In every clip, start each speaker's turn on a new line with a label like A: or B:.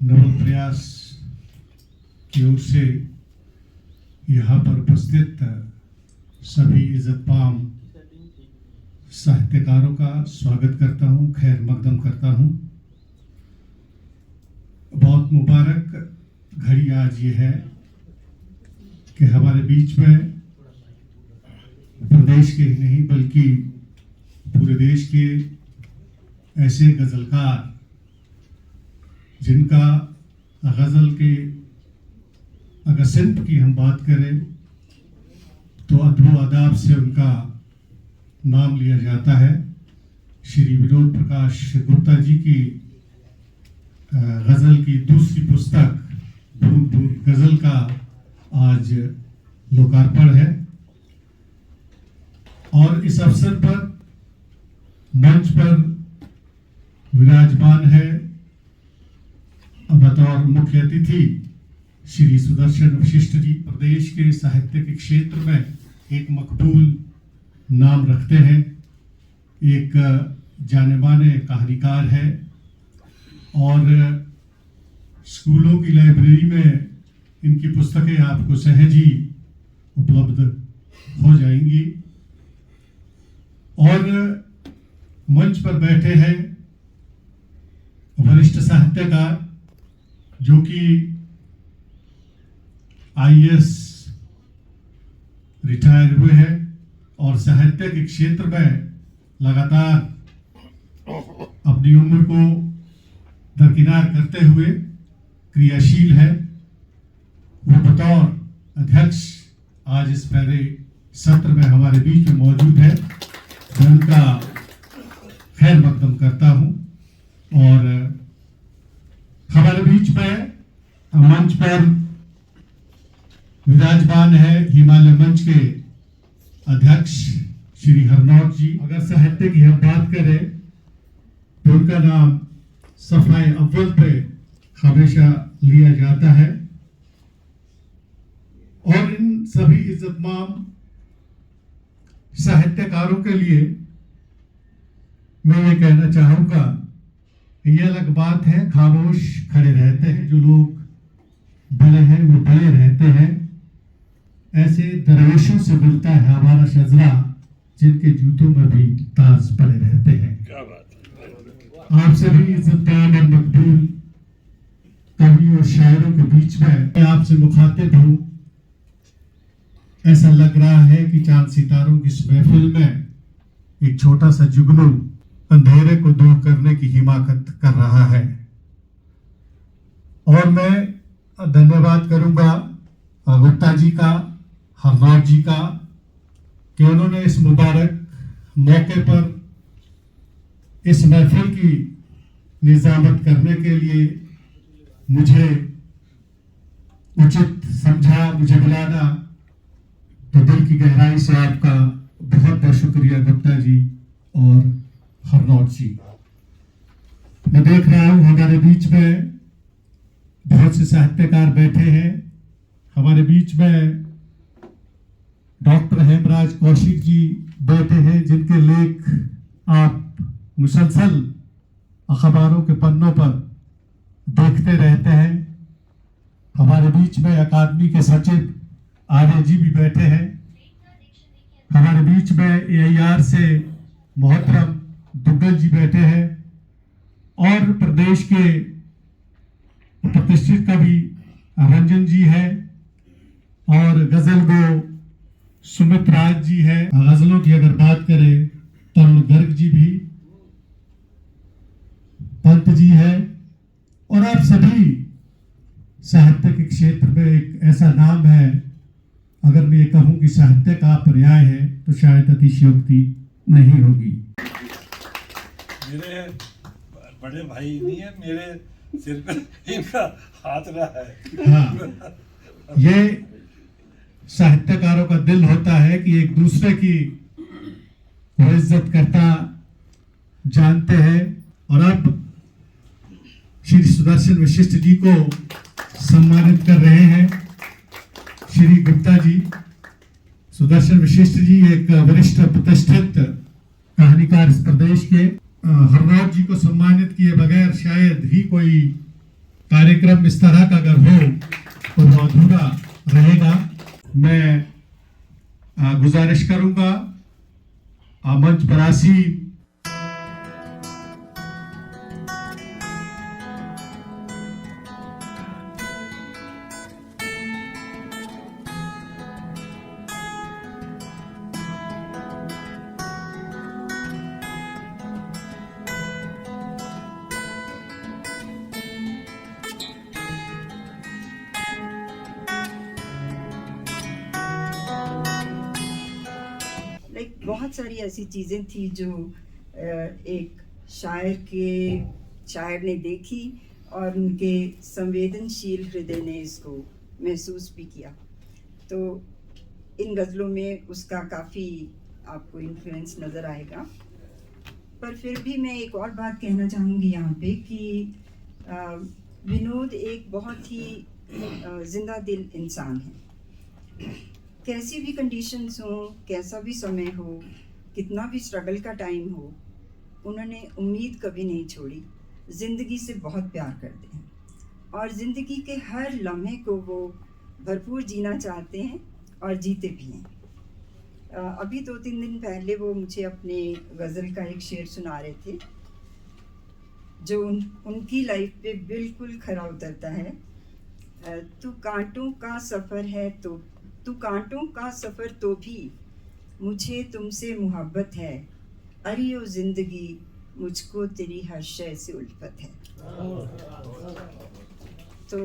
A: नवप्रयास की ओर से यहाँ पर उपस्थित सभी इज्जतमाम साहित्यकारों का स्वागत करता हूँ, खैर मकदम करता हूँ। बहुत मुबारक घड़ी आज ये है कि हमारे बीच में प्रदेश के ही नहीं बल्कि पूरे देश के ऐसे गजलकार जिनका गजल के अगर सिंध की हम बात करें तो अदब आदाब से उनका नाम लिया जाता है। श्री विनोद प्रकाश गुप्ता जी की गजल की दूसरी पुस्तक बूंद बूंद गजल का आज लोकार्पण है और इस अवसर पर मंच पर विराजमान है बतौर मुख्य अतिथि श्री सुदर्शन वशिष्ठ जी। प्रदेश के साहित्य के क्षेत्र में एक मकबूल नाम रखते हैं, एक जाने माने कहानीकार है और स्कूलों की लाइब्रेरी में इनकी पुस्तकें आपको सहज ही उपलब्ध हो जाएंगी। और मंच पर बैठे हैं वरिष्ठ साहित्यकार जो कि IAS रिटायर हुए हैं और साहित्य के क्षेत्र में लगातार अपनी उम्र को दरकिनार करते हुए क्रियाशील है। वो बतौर अध्यक्ष आज इस पहले सत्र में हमारे बीच में मौजूद है। मैं उनका खैर मकदम करता हूं और हमारे बीच में मंच पर विराजमान है हिमालय मंच के अध्यक्ष श्री हरनौत जी। अगर साहित्य की हम बात करें तो उनका नाम सफाई अव्वल पे हमेशा लिया जाता है और इन सभी इज्जतमाम साहित्यकारों के लिए मैं ये कहना चाहूंगा, ये अलग बात है खामोश खड़े रहते हैं, जो लोग बड़े हैं वो बड़े रहते हैं। ऐसे दरवेशों से मिलता है हमारा शजरा जिनके जूतों में भी ताज पड़े रहते हैं। क्या बात है। आप सभी इज्जतदार और मकबूल कवि और शायरों के बीच में मैं आपसे मुखातिब हूँ। ऐसा लग रहा है कि चांद सितारों की इस महफिल में एक छोटा सा जुगनू अंधेरे को दूर करने की हिमाकत कर रहा है और मैं धन्यवाद करूंगा गुप्ता जी का, हरनौत जी का कि उन्होंने इस मुबारक मौके पर इस महफिल की निजामत करने के लिए मुझे उचित समझा, मुझे बुलाना। तो दिल की गहराई से आपका बहुत बहुत शुक्रिया गुप्ता जी और हरनौत जी। मैं देख रहा हूं हमारे बीच में बहुत से साहित्यकार बैठे हैं। हमारे बीच में डॉक्टर हेमराज कौशिक जी बैठे हैं जिनके लेख आप मुसलसल अखबारों के पन्नों पर देखते रहते हैं। हमारे बीच में अकादमी के सचिव आर्य जी भी बैठे हैं। हमारे बीच में AIR से मोहतरम दुग्गल जी बैठे हैं और प्रदेश के प्रतिष्ठित कवि रंजन जी है और गजल गो सुमित राज जी है। गजलों की अगर बात करें तरुण गर्ग जी भी, पंत जी है और आप सभी साहित्य के क्षेत्र में एक ऐसा नाम है, अगर मैं ये कहूं कि साहित्य का पर्याय है तो शायद अतिशयोक्ति नहीं होगी।
B: मेरे बड़े भाई नहीं है, मेरे सिर पे इनका हाथ रहा है।
A: हाँ, ये साहित्यकारों का दिल होता है कि एक दूसरे की वो इज्जत करता जानते हैं। और अब श्री सुदर्शन वशिष्ठ जी को सम्मानित कर रहे हैं श्री गुप्ता जी। सुदर्शन वशिष्ठ जी एक वरिष्ठ प्रतिष्ठित कहानीकार इस प्रदेश के। हरनौत जी को सम्मानित किए बगैर शायद ही कोई कार्यक्रम इस तरह का अगर हो तो वो अधूरा रहेगा। मैं गुजारिश करूंगा मंच पर आसीन
C: बहुत सारी ऐसी चीज़ें थी जो एक शायर ने देखी और उनके संवेदनशील हृदय ने इसको महसूस भी किया। तो इन गज़लों में उसका काफ़ी आपको इन्फ्लुएंस नज़र आएगा। पर फिर भी मैं एक और बात कहना चाहूँगी यहाँ पे कि विनोद एक बहुत ही जिंदा दिल इंसान है। कैसी भी कंडीशंस हो, कैसा भी समय हो, कितना भी स्ट्रगल का टाइम हो, उन्होंने उम्मीद कभी नहीं छोड़ी। ज़िंदगी से बहुत प्यार करते हैं और ज़िंदगी के हर लम्हे को वो भरपूर जीना चाहते हैं और जीते भी हैं। अभी 2-3 दिन पहले वो मुझे अपने गज़ल का एक शेर सुना रहे थे जो उनकी लाइफ पे बिल्कुल खरा उतरता है। तू कांटों का सफ़र है तो तू कांटों का सफ़र तो भी मुझे तुमसे मोहब्बत है। अरे ओ ज़िंदगी मुझको तेरी हर शय से उल्फत है। तो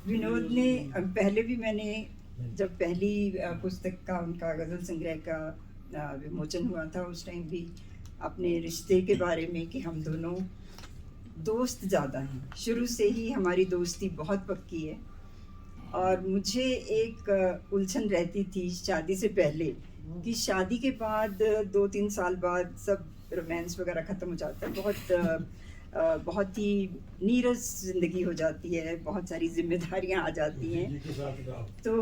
C: विनोद ने पहले भी मैंने जब पहली पुस्तक का उनका गज़ल संग्रह का विमोचन हुआ था उस टाइम भी अपने रिश्ते के बारे में कि हम दोनों दोस्त ज़्यादा हैं, शुरू से ही हमारी दोस्ती बहुत पक्की है। और मुझे एक उलझन रहती थी शादी से पहले कि शादी के बाद 2-3 साल बाद सब रोमांस वगैरह ख़त्म हो जाता है, बहुत ही नीरस ज़िंदगी हो जाती है, बहुत सारी जिम्मेदारियां आ जाती हैं। तो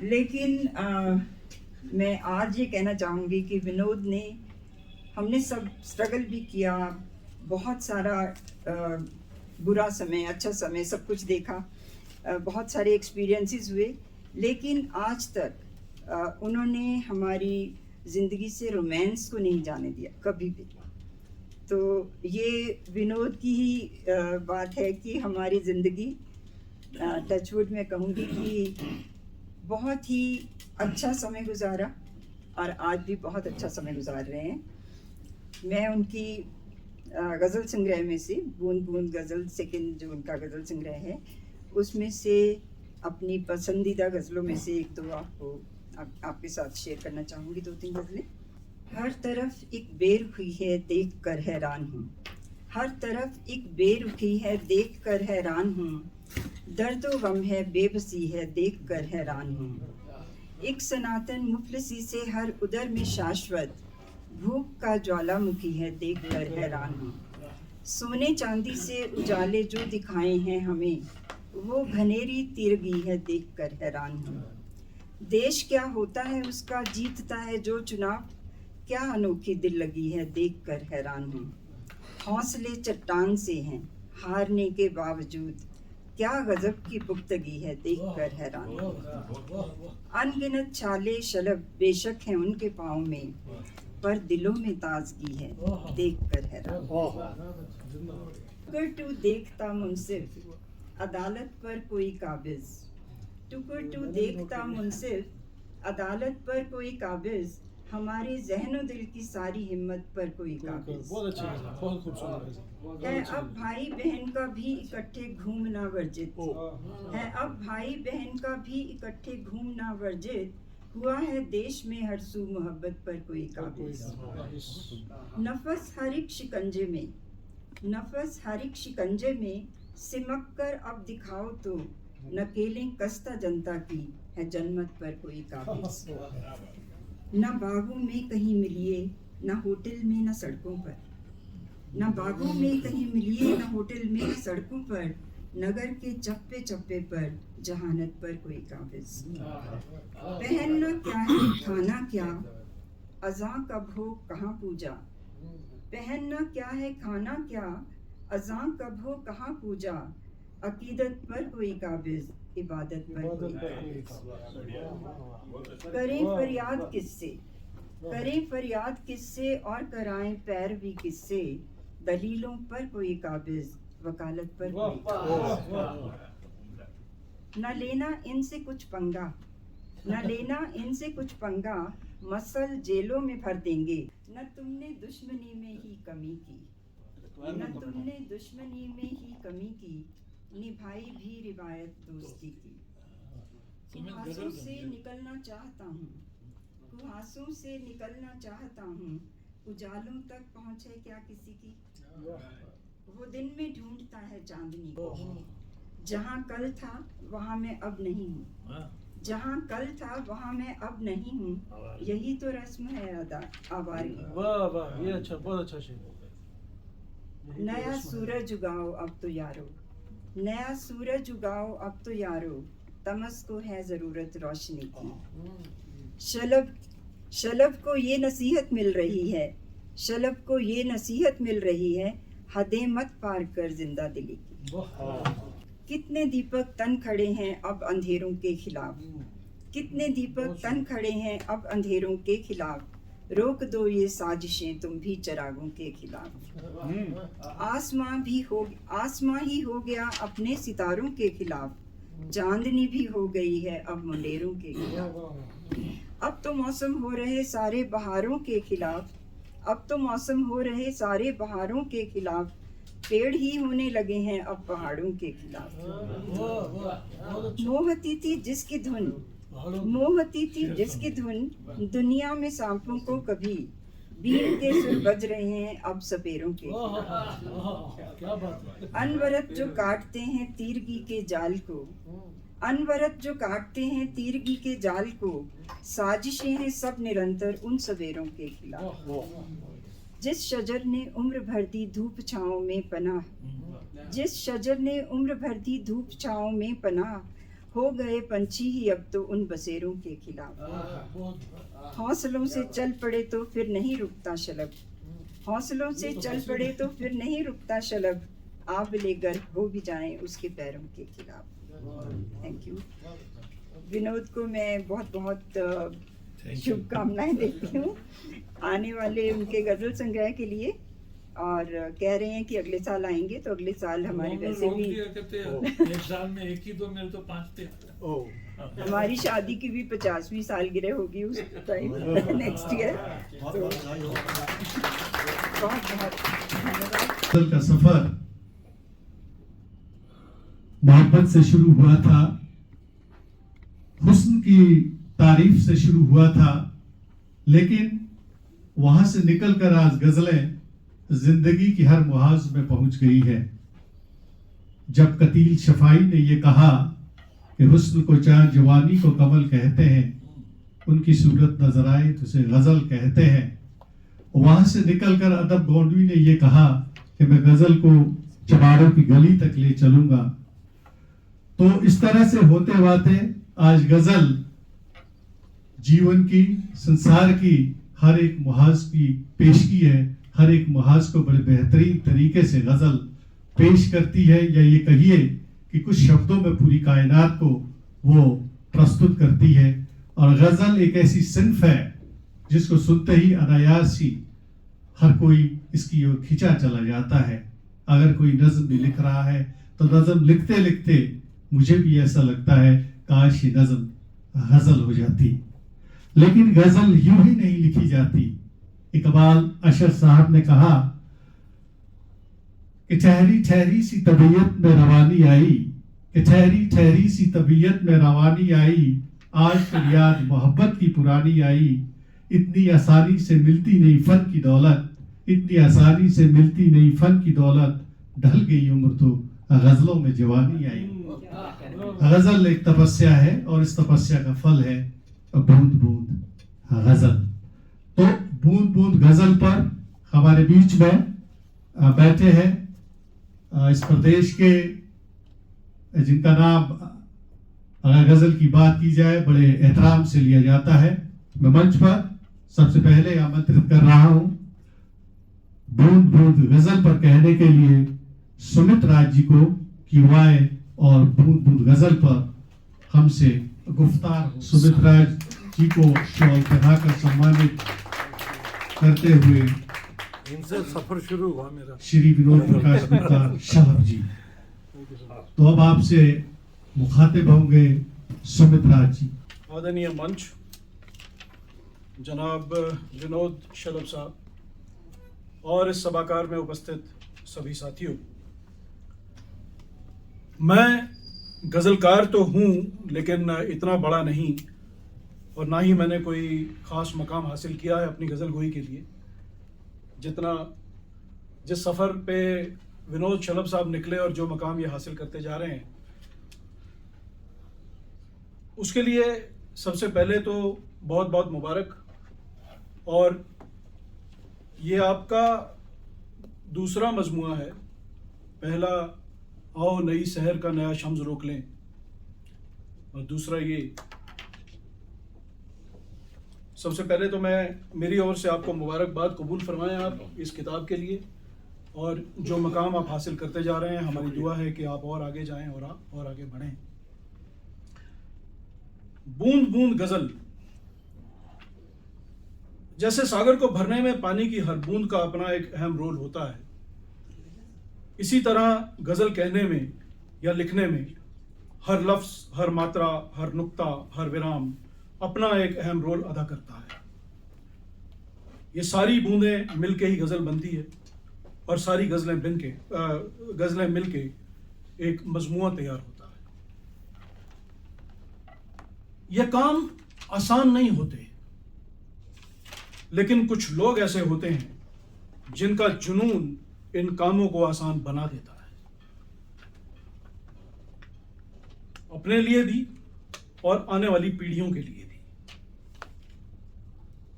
C: लेकिन मैं आज ये कहना चाहूँगी कि विनोद ने, हमने सब स्ट्रगल भी किया, बहुत सारा बुरा समय, अच्छा समय, सब कुछ देखा, बहुत सारे एक्सपीरियंसेस हुए, लेकिन आज तक उन्होंने हमारी ज़िंदगी से रोमांस को नहीं जाने दिया कभी भी। तो ये विनोद की ही बात है कि हमारी ज़िंदगी, टचवुड में कहूँगी कि बहुत ही अच्छा समय गुजारा और आज भी बहुत अच्छा समय गुजार रहे हैं। मैं उनकी गज़ल संग्रह में से बूंद बूंद गज़ल, सेकंड जो उनका गज़ल संग्रह है, उसमें से अपनी पसंदीदा गज़लों में से 1-2 आपके साथ शेयर करना चाहूँगी। 2-3 गज़लें। हर तरफ एक बेरुखी है देख कर हैरान हूँ, हर तरफ एक बेरुखी है देख कर हैरान हूँ, दर्द व गम है बेबसी है देख कर हैरान हूँ। एक सनातन मुफलिसी से हर उदर में शाश्वत भूख का ज्वालामुखी है देख कर हैरान हूँ। सोने चांदी से उजाले जो दिखाए हैं हमें, वो घनेरी तिरगी है देख कर हैरान हूँ। देश क्या होता है उसका जीतता है जो चुनाव, क्या अनोखी दिल लगी है देख कर हैरान हूँ। हौसले चट्टान से हैं हारने के बावजूद, क्या गजब की पुख्तगी है देख कर हैरान हूँ। अनगिनत छाले शलब बेशक हैं उनके पाँव में, पर दिलों में ताजगी है देख कर हैरान। टुकर टू देखता मुनसिफ अदालत पर कोई काबिज, टुकर टू देखता मुनसिफ अदालत पर कोई काबिज, हमारे ज़हनो दिल की सारी हिम्मत पर कोई काबिज।
D: बहुत अच्छी है, बहुत खूबसूरत
C: है अब भाई बहन का भी इकट्ठे घूमना वर्जित, है अब भाई बहन का भी इकट्ठे घूमना वर्जित, हुआ है देश में हर सू मोहब्बत पर कोई काबिज। नफस हर एक शिकंजे में, नफस हर एक शिकंजे में सिमक कर अब दिखाओ तो, नकेलें कस्ता जनता की है जनमत पर कोई काबिज। न बागों में कहीं मिलिए न होटल में न सड़कों पर, न बागों में कहीं मिलिए न होटल में न सड़कों पर, नगर के चप्पे चप्पे पर जहानत पर कोई काबिज। पहनना क्या है खाना क्या, अज़ां कब हो कहाँ पूजा, पहनना क्या है खाना क्या, अज़ां कब हो कहाँ पूजा, अकीदत पर कोई काबिज, इबादत पर कोई करें फरियाद किससे, करें फरियाद किससे और कराएं पैरवी किससे, दलीलों पर कोई काबिज, वकालत पर कोई काबिज। न लेना इनसे कुछ पंगा, न लेना इनसे कुछ पंगा, मसल जेलों में भर देंगे। न तुमने दुश्मनी में ही कमी की, न तुमने दुश्मनी में ही कमी की, निभाई भी रिवायत दोस्ती की। कुहासों से निकलना चाहता हूँ, कुहासों से निकलना चाहता हूँ, उजालों तक पहुँचे क्या किसी की। वो दिन में ढूंढता है चांदनी को, जहाँ कल था वहाँ मैं अब नहीं हूँ, जहाँ कल था वहाँ मैं अब नहीं हूँ, यही तो रस्म है अदा आवारी।
D: वाह वाह, ये अच्छा, बहुत अच्छा शेर।
C: नया सूरज उगाओ अब तो यारो, नया सूरज उगाओ अब तो यारो, तमस को है जरूरत रोशनी की। शलभ को ये नसीहत मिल रही है, शलभ को ये नसीहत मिल रही है, हदें मत पार कर जिंदा दिली की। कितने दीपक तन खड़े हैं अब अंधेरों के खिलाफ, कितने दीपक तन खड़े हैं अब अंधेरों के खिलाफ, रोक दो ये साजिशें तुम भी चिरागों के खिलाफ। आसमां ही हो गया अपने सितारों के खिलाफ, चांदनी भी हो गई है अब मुंडेरों के खिलाफ। अब तो मौसम हो रहे सारे बहारों के खिलाफ, अब तो मौसम हो रहे सारे बहारों के खिलाफ, पेड़ ही होने लगे हैं अब पहाड़ों के खिलाफ। मोहती थी जिसकी धुन, मोहती थी जिसकी धुन, दुनिया में सांपों को कभी, बीन के सुर बज रहे हैं अब सपेरों के खिलाफ।
D: क्या बात है।
C: अनवरत जो काटते हैं तीरगी के जाल को, अनवरत जो काटते हैं तीरगी के जाल को, साजिशें हैं सब निरंतर उन सवेरों के खिलाफ। जिस शजर ने उम्र भर दी धूप छाँव में पनाह, जिस शजर ने उम्र भर दी धूप छाँव में पनाह, हो गए पंछी ही अब तो उन बसेरों के खिलाफ। हौसलों से चल पड़े तो फिर नहीं रुकता शलभ, हौसलों से चल पड़े तो फिर नहीं रुकता शलभ, आप लेकर हो भी जाएं उसके पैरों के खिलाफ। Thank you. विनोद को मैं बहुत बहुत शुभकामनाएं देती हूँ आने वाले उनके गजल संग्रह के लिए, और कह रहे हैं कि अगले साल आएंगे, तो अगले साल हमारे वैसे भी
D: एक साल में एक ही दो, मेरे तो 5 थे।
C: हमारी शादी की भी 50वीं सालगिरह होगी उस टाइम नेक्स्ट ईयर। बहुत बहुत धन्यवाद।
A: का सफर मोहब्बत से शुरू हुआ था, हुस्न की तारीफ से शुरू हुआ था, लेकिन वहां से निकलकर आज गजलें जिंदगी की हर मुहाज में पहुंच गई है। जब कतील शफाई ने ये कहा कि हुस्न को चाहे जवानी को कमल कहते हैं, उनकी सूरत नजर आए तो उसे गजल कहते हैं। वहां से निकलकर अदब गोंडवी ने ये कहा कि मैं गजल को चबाड़ों की गली तक ले चलूंगा। तो इस तरह से होते वाते आज गजल जीवन की, संसार की हर एक मुहाज की पेशगी है। हर एक मुहाज को बड़े बेहतरीन तरीके से गजल पेश करती है, या ये कहिए कि कुछ शब्दों में पूरी कायनात को वो प्रस्तुत करती है। और गजल एक ऐसी सिन्फ है जिसको सुनते ही अनायास ही हर कोई इसकी ओर खिंचा चला जाता है। अगर कोई नज्म भी लिख रहा है तो नज्म लिखते लिखते मुझे भी ऐसा लगता है काश ये नज्म गजल हो जाती। लेकिन गजल यूं ही नहीं लिखी जाती। इकबाल अशर साहब ने कहा कि ठहरी ठहरी सी तबीयत में रवानी आई, कि ठहरी ठहरी सी तबीयत में रवानी आई, आज फिर याद मोहब्बत की पुरानी आई। इतनी आसानी से मिलती नहीं फन की दौलत, इतनी आसानी से मिलती नहीं फन की दौलत, ढल गई उम्र तो गजलों में जवानी आई। गजल एक तपस्या है और इस तपस्या का फल है बूंद बूंद गजल। तो बूंद बूंद गजल पर हमारे बीच में बैठे हैं इस प्रदेश के, जिनका नाम अगर गजल की बात की जाए बड़े एहतराम से लिया जाता है। मैं मंच पर सबसे पहले आमंत्रित कर रहा हूं बूंद बूंद गजल पर कहने के लिए सुमित राज जी को कि वाय और बूंद बूंद गजल पर हमसे गुफ्तार। सुमित राज जी को शॉल पहनाकर सम्मानित करते हुए
B: इनसे सफर शुरू हुआ मेरा।
A: श्री विनोद प्रकाश गुप्ता साहब जी। तो अब आपसे मुखातिब होंगे सुमित राज जी।
E: आदरणीय मंच, जनाब विनोद शलभ साहब और इस सभागार में उपस्थित सभी साथियों, मैं गज़लकार तो हूँ लेकिन इतना बड़ा नहीं, और ना ही मैंने कोई ख़ास मकाम हासिल किया है अपनी गज़ल गोई के लिए, जितना जिस सफ़र पे विनोद शलभ साहब निकले और जो मकाम ये हासिल करते जा रहे हैं, उसके लिए सबसे पहले तो बहुत बहुत मुबारक। और ये आपका दूसरा मजमुआ है। पहला आओ नई शहर का नया शम्स रोक लें, और दूसरा ये। सबसे पहले तो मैं मेरी ओर से आपको मुबारकबाद कबूल फरमाएं आप इस किताब के लिए, और जो मकाम आप हासिल करते जा रहे हैं, हमारी दुआ है कि आप और आगे जाएं और आगे बढ़ें। बूंद बूंद गजल, जैसे सागर को भरने में पानी की हर बूंद का अपना एक अहम रोल होता है, इसी तरह गजल कहने में या लिखने में हर लफ्ज, हर मात्रा, हर नुक्ता, हर विराम अपना एक अहम रोल अदा करता है। ये सारी बूंदें मिलके ही गजल बनती है, और सारी गजलें मिलके एक मजमुआ तैयार होता है। यह काम आसान नहीं होते, लेकिन कुछ लोग ऐसे होते हैं जिनका जुनून इन कामों को आसान बना देता है, अपने लिए भी और आने वाली पीढ़ियों के लिए भी।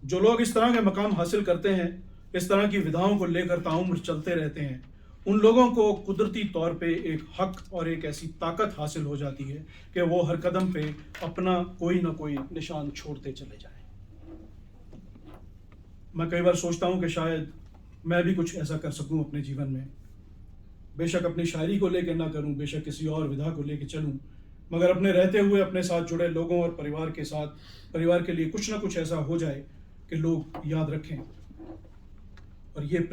E: जो लोग इस तरह के मकाम हासिल करते हैं, इस तरह की विधाओं को लेकर ताउम्र चलते रहते हैं, उन लोगों को कुदरती तौर पे एक हक और एक ऐसी ताकत हासिल हो जाती है कि वो हर कदम पे अपना कोई ना कोई निशान छोड़ते चले जाएं। मैं कई बार सोचता हूं कि शायद मैं भी कुछ ऐसा कर सकूं अपने जीवन में। बेशक अपनी शायरी को लेकर ना करूं, बेशक किसी और विधा को लेकर चलूं, मगर अपने रहते हुए अपने साथ जुड़े लोगों और परिवार के लिए कुछ ना कुछ ऐसा हो जाए कि लोग याद रखें। और ये एक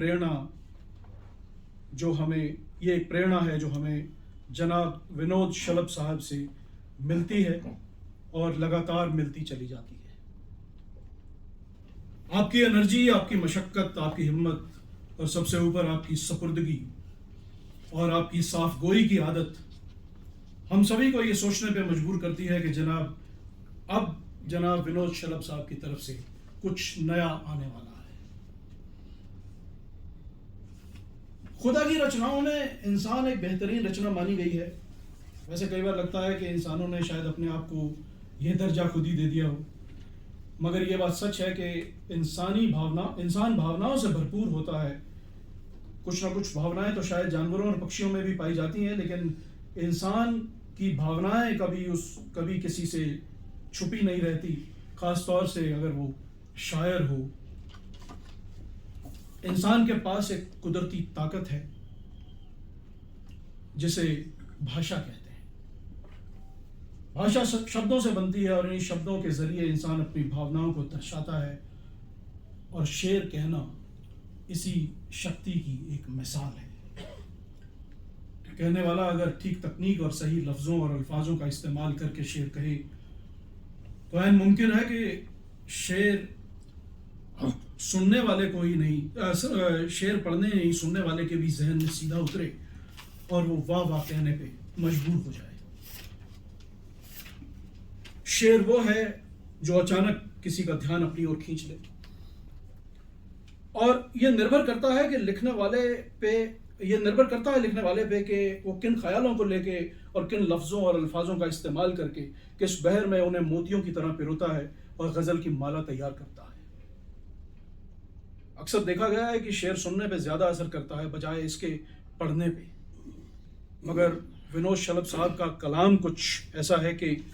E: प्रेरणा है जो हमें जनाब विनोद शलभ साहब से मिलती है और लगातार मिलती चली जाती है। आपकी एनर्जी, आपकी मशक्कत, आपकी हिम्मत, और सबसे ऊपर आपकी सपुर्दगी और आपकी साफ गोई की आदत हम सभी को ये सोचने पे मजबूर करती है कि जनाब विनोद शलभ साहब की तरफ से कुछ नया आने वाला है। खुदा की रचनाओं में इंसान एक बेहतरीन रचना मानी गई है। वैसे कई बार लगता है कि इंसानों ने शायद अपने आप को यह दर्जा खुद ही दे दिया हो, मगर यह बात सच है कि इंसान भावनाओं से भरपूर होता है। कुछ ना कुछ भावनाएं तो शायद जानवरों और पक्षियों में भी पाई जाती हैं, लेकिन इंसान की भावनाएं कभी किसी से छुपी नहीं रहती, खास तौर से अगर वो शायर हो। इंसान के पास एक कुदरती ताकत है जिसे भाषा कहते हैं। भाषा शब्दों से बनती है, और इन शब्दों के जरिए इंसान अपनी भावनाओं को दर्शाता है, और शेर कहना इसी शक्ति की एक मिसाल है। कहने वाला अगर ठीक तकनीक और सही लफ्जों और अल्फाजों का इस्तेमाल करके शेर कहे तो ऐन मुमकिन है कि शेर सुनने वाले को ही नहीं, शेर पढ़ने नहीं सुनने वाले के भी जहन में सीधा उतरे और वो वाह वाह कहने पे मजबूर हो जाए। शेर वो है जो अचानक किसी का ध्यान अपनी ओर खींच ले, और ये निर्भर करता है लिखने वाले पे कि वो किन ख्यालों को लेके और किन लफ्जों और अल्फाजों का इस्तेमाल करके किस बहर में उन्हें मोतियों की तरह पिरोता है और गजल की माला तैयार करता है। अक्सर देखा गया है कि शेर सुनने पे ज्यादा असर करता है बजाय इसके पढ़ने पे, मगर विनोद शलभ साहब का कलाम कुछ ऐसा है कि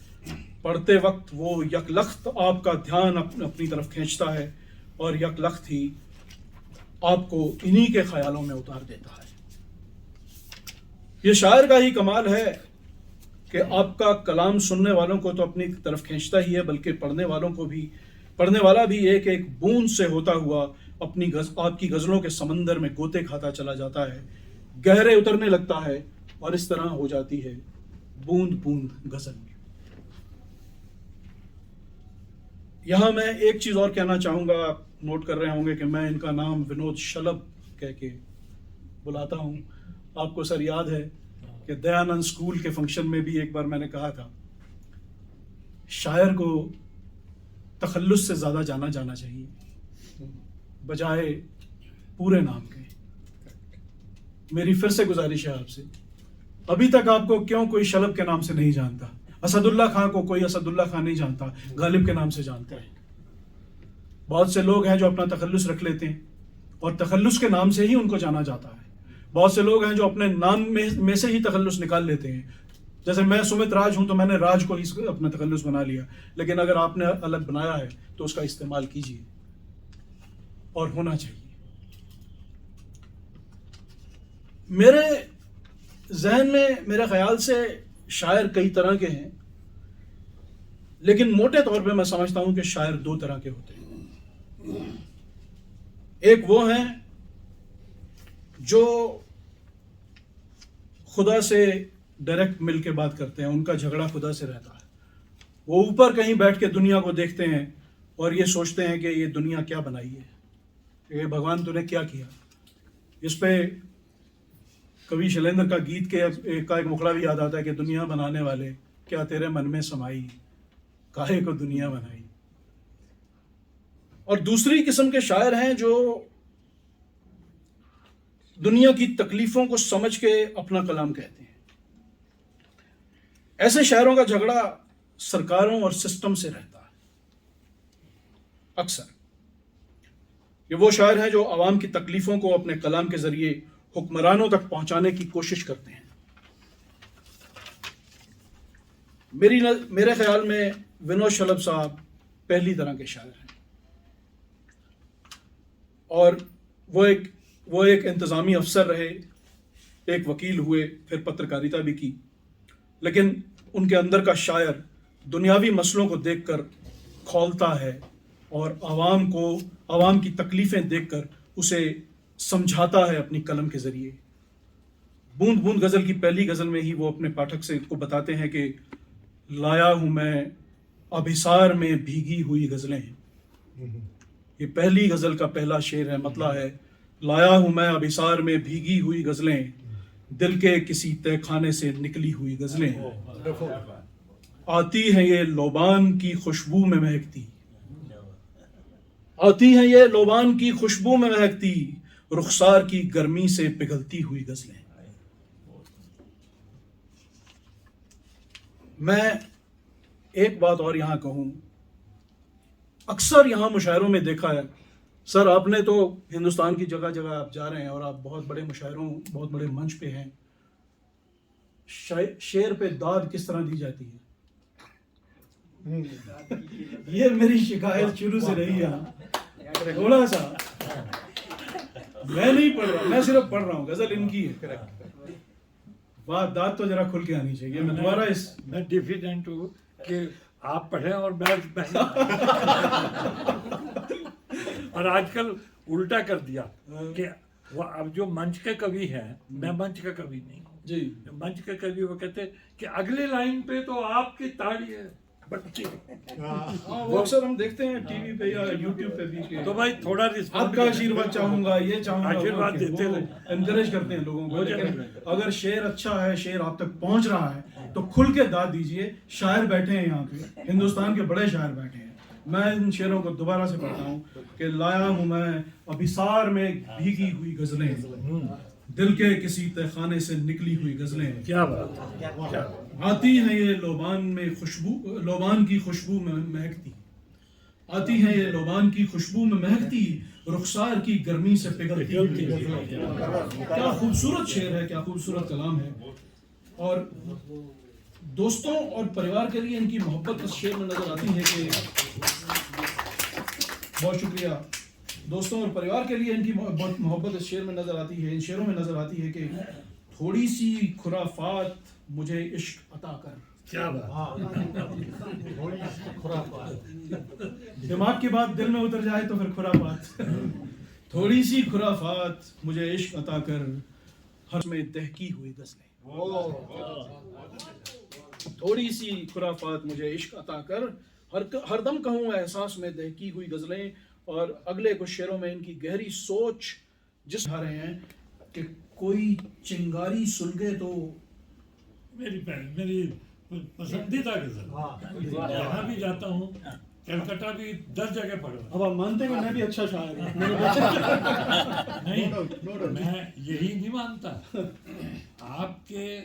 E: पढ़ते वक्त वो यकलख्त आपका ध्यान अपनी तरफ खींचता है और यकलख्त ही आपको इन्हीं के ख्यालों में उतार देता है। ये शायर का ही कमाल है कि आपका कलाम सुनने वालों को तो अपनी तरफ खींचता ही है, बल्कि पढ़ने वाला भी एक एक बूंद से होता हुआ आपकी गज़लों के समंदर में गोते खाता चला जाता है, गहरे उतरने लगता है, और इस तरह हो जाती है बूंद बूंद गज़ल। यहाँ मैं एक चीज़ और कहना चाहूँगा, आप नोट कर रहे होंगे कि मैं इनका नाम विनोद शलभ कह के बुलाता हूँ। आपको सर याद है कि दयानंद स्कूल के फंक्शन में भी एक बार मैंने कहा था, शायर को तखल्लुस से ज़्यादा जाना जाना चाहिए बजाय पूरे नाम के। मेरी फिर से गुजारिश है आपसे, अभी तक आपको क्यों कोई शलभ के नाम से नहीं जानता? असदुल्ला खां को कोई असदुल्ला खां नहीं जानता, गालिब के नाम से जानता है। बहुत से लोग हैं जो अपना तखल्लुस रख लेते हैं और तखल्लुस के नाम से ही उनको जाना जाता है। बहुत से लोग हैं जो अपने नाम में से ही तखल्लुस निकाल लेते हैं। जैसे मैं सुमित राज हूं तो मैंने राज को ही अपना तखल्लुस बना लिया, लेकिन अगर आपने अलग बनाया है तो उसका इस्तेमाल कीजिए, और होना चाहिए। मेरे जहन में मेरे ख्याल से शायर कई तरह के हैं, लेकिन मोटे तौर पे मैं समझता हूं कि शायर दो तरह के होते हैं। एक वो हैं जो खुदा से डायरेक्ट मिल के बात करते हैं, उनका झगड़ा खुदा से रहता है। वो ऊपर कहीं बैठ के दुनिया को देखते हैं और ये सोचते हैं कि ये दुनिया क्या बनाई है, ये भगवान तूने क्या किया। इस पे कवि शैलेंद्र का गीत का एक मुखड़ा भी याद आता है कि दुनिया बनाने वाले क्या तेरे मन में समाई, काहे को दुनिया बनाई। और दूसरी किस्म के शायर हैं जो दुनिया की तकलीफों को समझ के अपना कलाम कहते हैं। ऐसे शायरों का झगड़ा सरकारों और सिस्टम से रहता है। अक्सर ये वो शायर हैं जो आवाम की तकलीफों को अपने कलाम के जरिए हुक्मरानों तक पहुंचाने की कोशिश करते हैं। मेरे ख्याल में विनोद शलभ साहब पहली तरह के शायर हैं, और वो एक इंतज़ामी अफसर रहे, एक वकील हुए, फिर पत्रकारिता भी की, लेकिन उनके अंदर का शायर दुनियावी मसलों को देखकर खौलता है और आवाम की तकलीफ़ें देखकर उसे समझाता है अपनी कलम के ज़रिए। बूंद बूंद गज़ल की पहली गज़ल में ही वो अपने पाठक से को बताते हैं कि लाया हूँ मैं अभिसार में भीगी हुई गज़लें। ये पहली गज़ल का पहला शेर है, मतलब है लाया हूँ मैं अभिसार में भीगी हुई गज़लें, दिल के किसी तहखाने से निकली हुई गज़लें, आती हैं ये लोबान की खुशबू में महकती, आती हैं ये लोबान की खुशबू में महकती, रुखसार की गर्मी से पिघलती हुई गज़लें। मैं एक बात और यहाँ कहूँ, अक्सर यहाँ मुशायरों में देखा है, सर आपने तो हिंदुस्तान की जगह जगह आप जा रहे हैं और आप बहुत बड़े मुशायरों, बहुत बड़े मंच पे हैं, शेर पे दाद किस तरह दी जाती है? ये मेरी शिकायत शुरू से रही है, थोड़ा सा मैं नहीं पढ़ रहा, मैं सिर्फ पढ़ रहा हूँ, गजल इनकी है। बात दाद तो जरा खुल के आनी चाहिए। मैं दोबारा
D: मैं डिफिडेंट हूँ कि आप पढ़े और मैं और आजकल उल्टा कर दिया कि वो अब जो मंच के कवि हैं, मैं मंच का कवि नहीं हूँ
E: जी,
D: मंच के कवि वो कहते हैं कि अगले लाइन पे तो आपकी ताड़ी है बच्चे।
E: वो अक्सर हम देखते हैं टीवी पे या यूट्यूब पे भी।
D: तो भाई थोड़ा
E: आपका आशीर्वाद चाहूंगा, ये चाहूंगा,
D: आशीर्वाद देते रहे,
E: एनकरेज करते हैं लोगों को। लेकिन अगर शेर अच्छा है, शेर आप तक पहुंच रहा है, तो खुल के दाद दीजिए। शायर बैठे हैं यहाँ पे, हिंदुस्तान के बड़े शायर बैठे हैं। मैं इन शेरों को दोबारा से पढ़ता हूँ कि लाया हूँ मैं अभिसार में भीगी हुई गजलें, दिल के किसी तहखाने से निकली हुई गजलें,
D: क्या बात,
E: आती हैं ये लोबान की खुशबू में महकती, आती हैं ये लोबान की खुशबू में महकती, रुखसार की गर्मी से पिघलती हुई गजलें। क्या खूबसूरत शेर है, क्या खूबसूरत कलाम है। और दोस्तों और परिवार के लिए इनकी मोहब्बत इस शेर में नजर आती है कि, बहुत शुक्रिया, दोस्तों और परिवार के लिए इनकी मोहब्बत इस शेर में नजर आती है, इन शेरों में नजर आती है कि थोड़ी सी खुराफात मुझे इश्क अता कर।
D: क्या बात।
E: दिमाग की बात दिल में उतर जाए तो फिर खुराफात। थोड़ी सी खुराफात मुझे इश्क अता कर, हर में दहकी हुई गजलें। थोड़ी सी खुराफात मुझे इश्क अता कर, हरदम कहूँ एहसास में दहकी हुई गजलें। और अगले कुछ शेरों में इनकी गहरी सोच जिस आ रहे हैं कि कोई चिंगारी सुलगे तो
D: मेरी पसंदीदा गजल। यहाँ भी जाता हूँ, कलकत्ता भी 10 जगह पढ़ा।
E: अब आप मानते हैं कि मैं भी अच्छा शायर हूँ?
D: नहीं, मैं यही नहीं मानता। आपके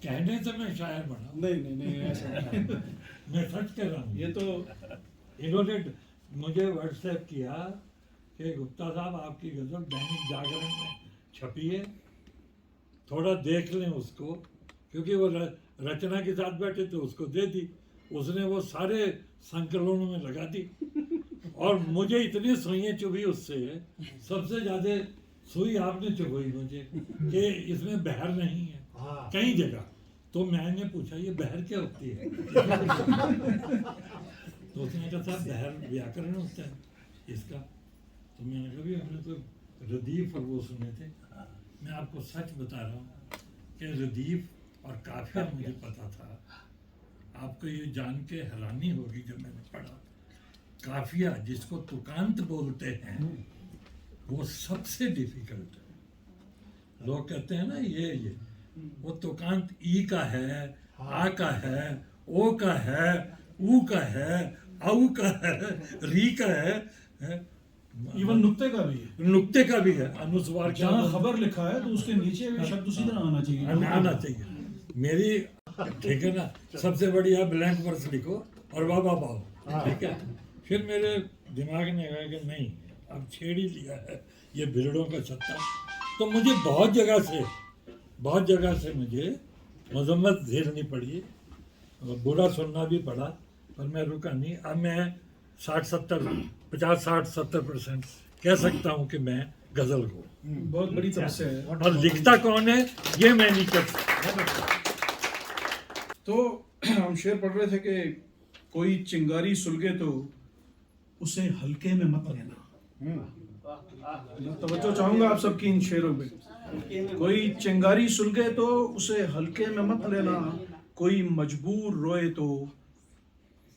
D: कहने से मैं शायर बना।
E: नहीं ऐसा नहीं।
D: मैं सच कह रहा हूँ।
E: ये तो
D: इन्होंने मुझे व्हाट्सएप किया कि गुप्ता साहब आपकी गजल दैनिक जागरण में छपी है, थोड़ा देख लें उसको, क्योंकि वो रचना के साथ बैठे थे, उसको दे दी। उसने वो सारे संकलनों में लगा दी और मुझे इतनी सुइयाँ चुभी उससे, सबसे ज़्यादा सुई आपने चुभई मुझे कि इसमें बहर नहीं है कई जगह। तो मैंने पूछा ये बहर क्या होती है? तो उसने कहा साहब बहर व्याकरण होता है इसका। तो मैंने कहा भी हमने तो रदीफ और वो सुने थे। मैं आपको सच बता रहा हूँ कि रदीफ और काफिया मुझे पता था। आपको ये जान के हैरानी होगी जब मैंने पढ़ा, काफिया जिसको तुकांत बोलते हैं वो सबसे डिफिकल्ट है। लोग कहते हैं ना ये वो तुकांत ई का है, आ का है, ओ का है, ऊ का है, औ का है, री का है,
E: इवन नुक्ते का भी है।
D: नुक्ते का भी है। अनुस्वार
E: जहाँ खबर लिखा है तो उसके नीचे भी शब्द उसी तरह आना चाहिए।
D: आना चाहिए। मेरी ठीक है ना, सबसे बढ़िया ब्लैंक वर्स लिखो और वाह वाह पाओ, ठीक है। फिर मेरे दिमाग ने कहा कि नहीं, अब छेड़ ही लिया है ये भिड़ों का छत्ता। तो मुझे बहुत जगह से मुझे मजम्मत झेलनी पड़ी, बुरा सुनना भी पड़ा, पर मैं रुका नहीं। अब मैं 50-60-70% कह सकता हूँ कि मैं गजल को।
E: बहुत बड़ी तपस्या है।
D: और लिखता कौन है ये मैं नहीं कर सकता।
E: तो हम शेर पढ़ रहे थे कि कोई चिंगारी सुलगे तो उसे हल्के में मत लेना। तवज्जो चाहूंगा आप सबकी इन शेरों पे। कोई चिंगारी सुलगे तो उसे हल्के में मत लेना, कोई मजबूर रोए तो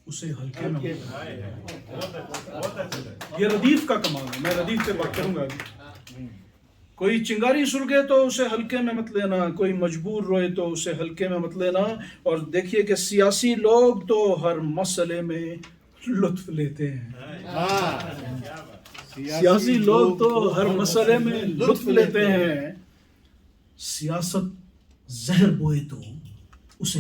E: उसे हल्के में मत लेना। ये रदीफ का कमाल है। मैं रदीफ से बात करूंगा अभी। कोई चिंगारी सुलगे तो उसे हल्के में मत लेना, कोई मजबूर रोए तो उसे हल्के में मत लेना। और देखिए कि सियासी लोग तो हर मसले में लुत्फ लेते हैं। सियासी लोग तो हर मसले में लुत्फ लेते हैं, सियासत जहर बोए तो उसे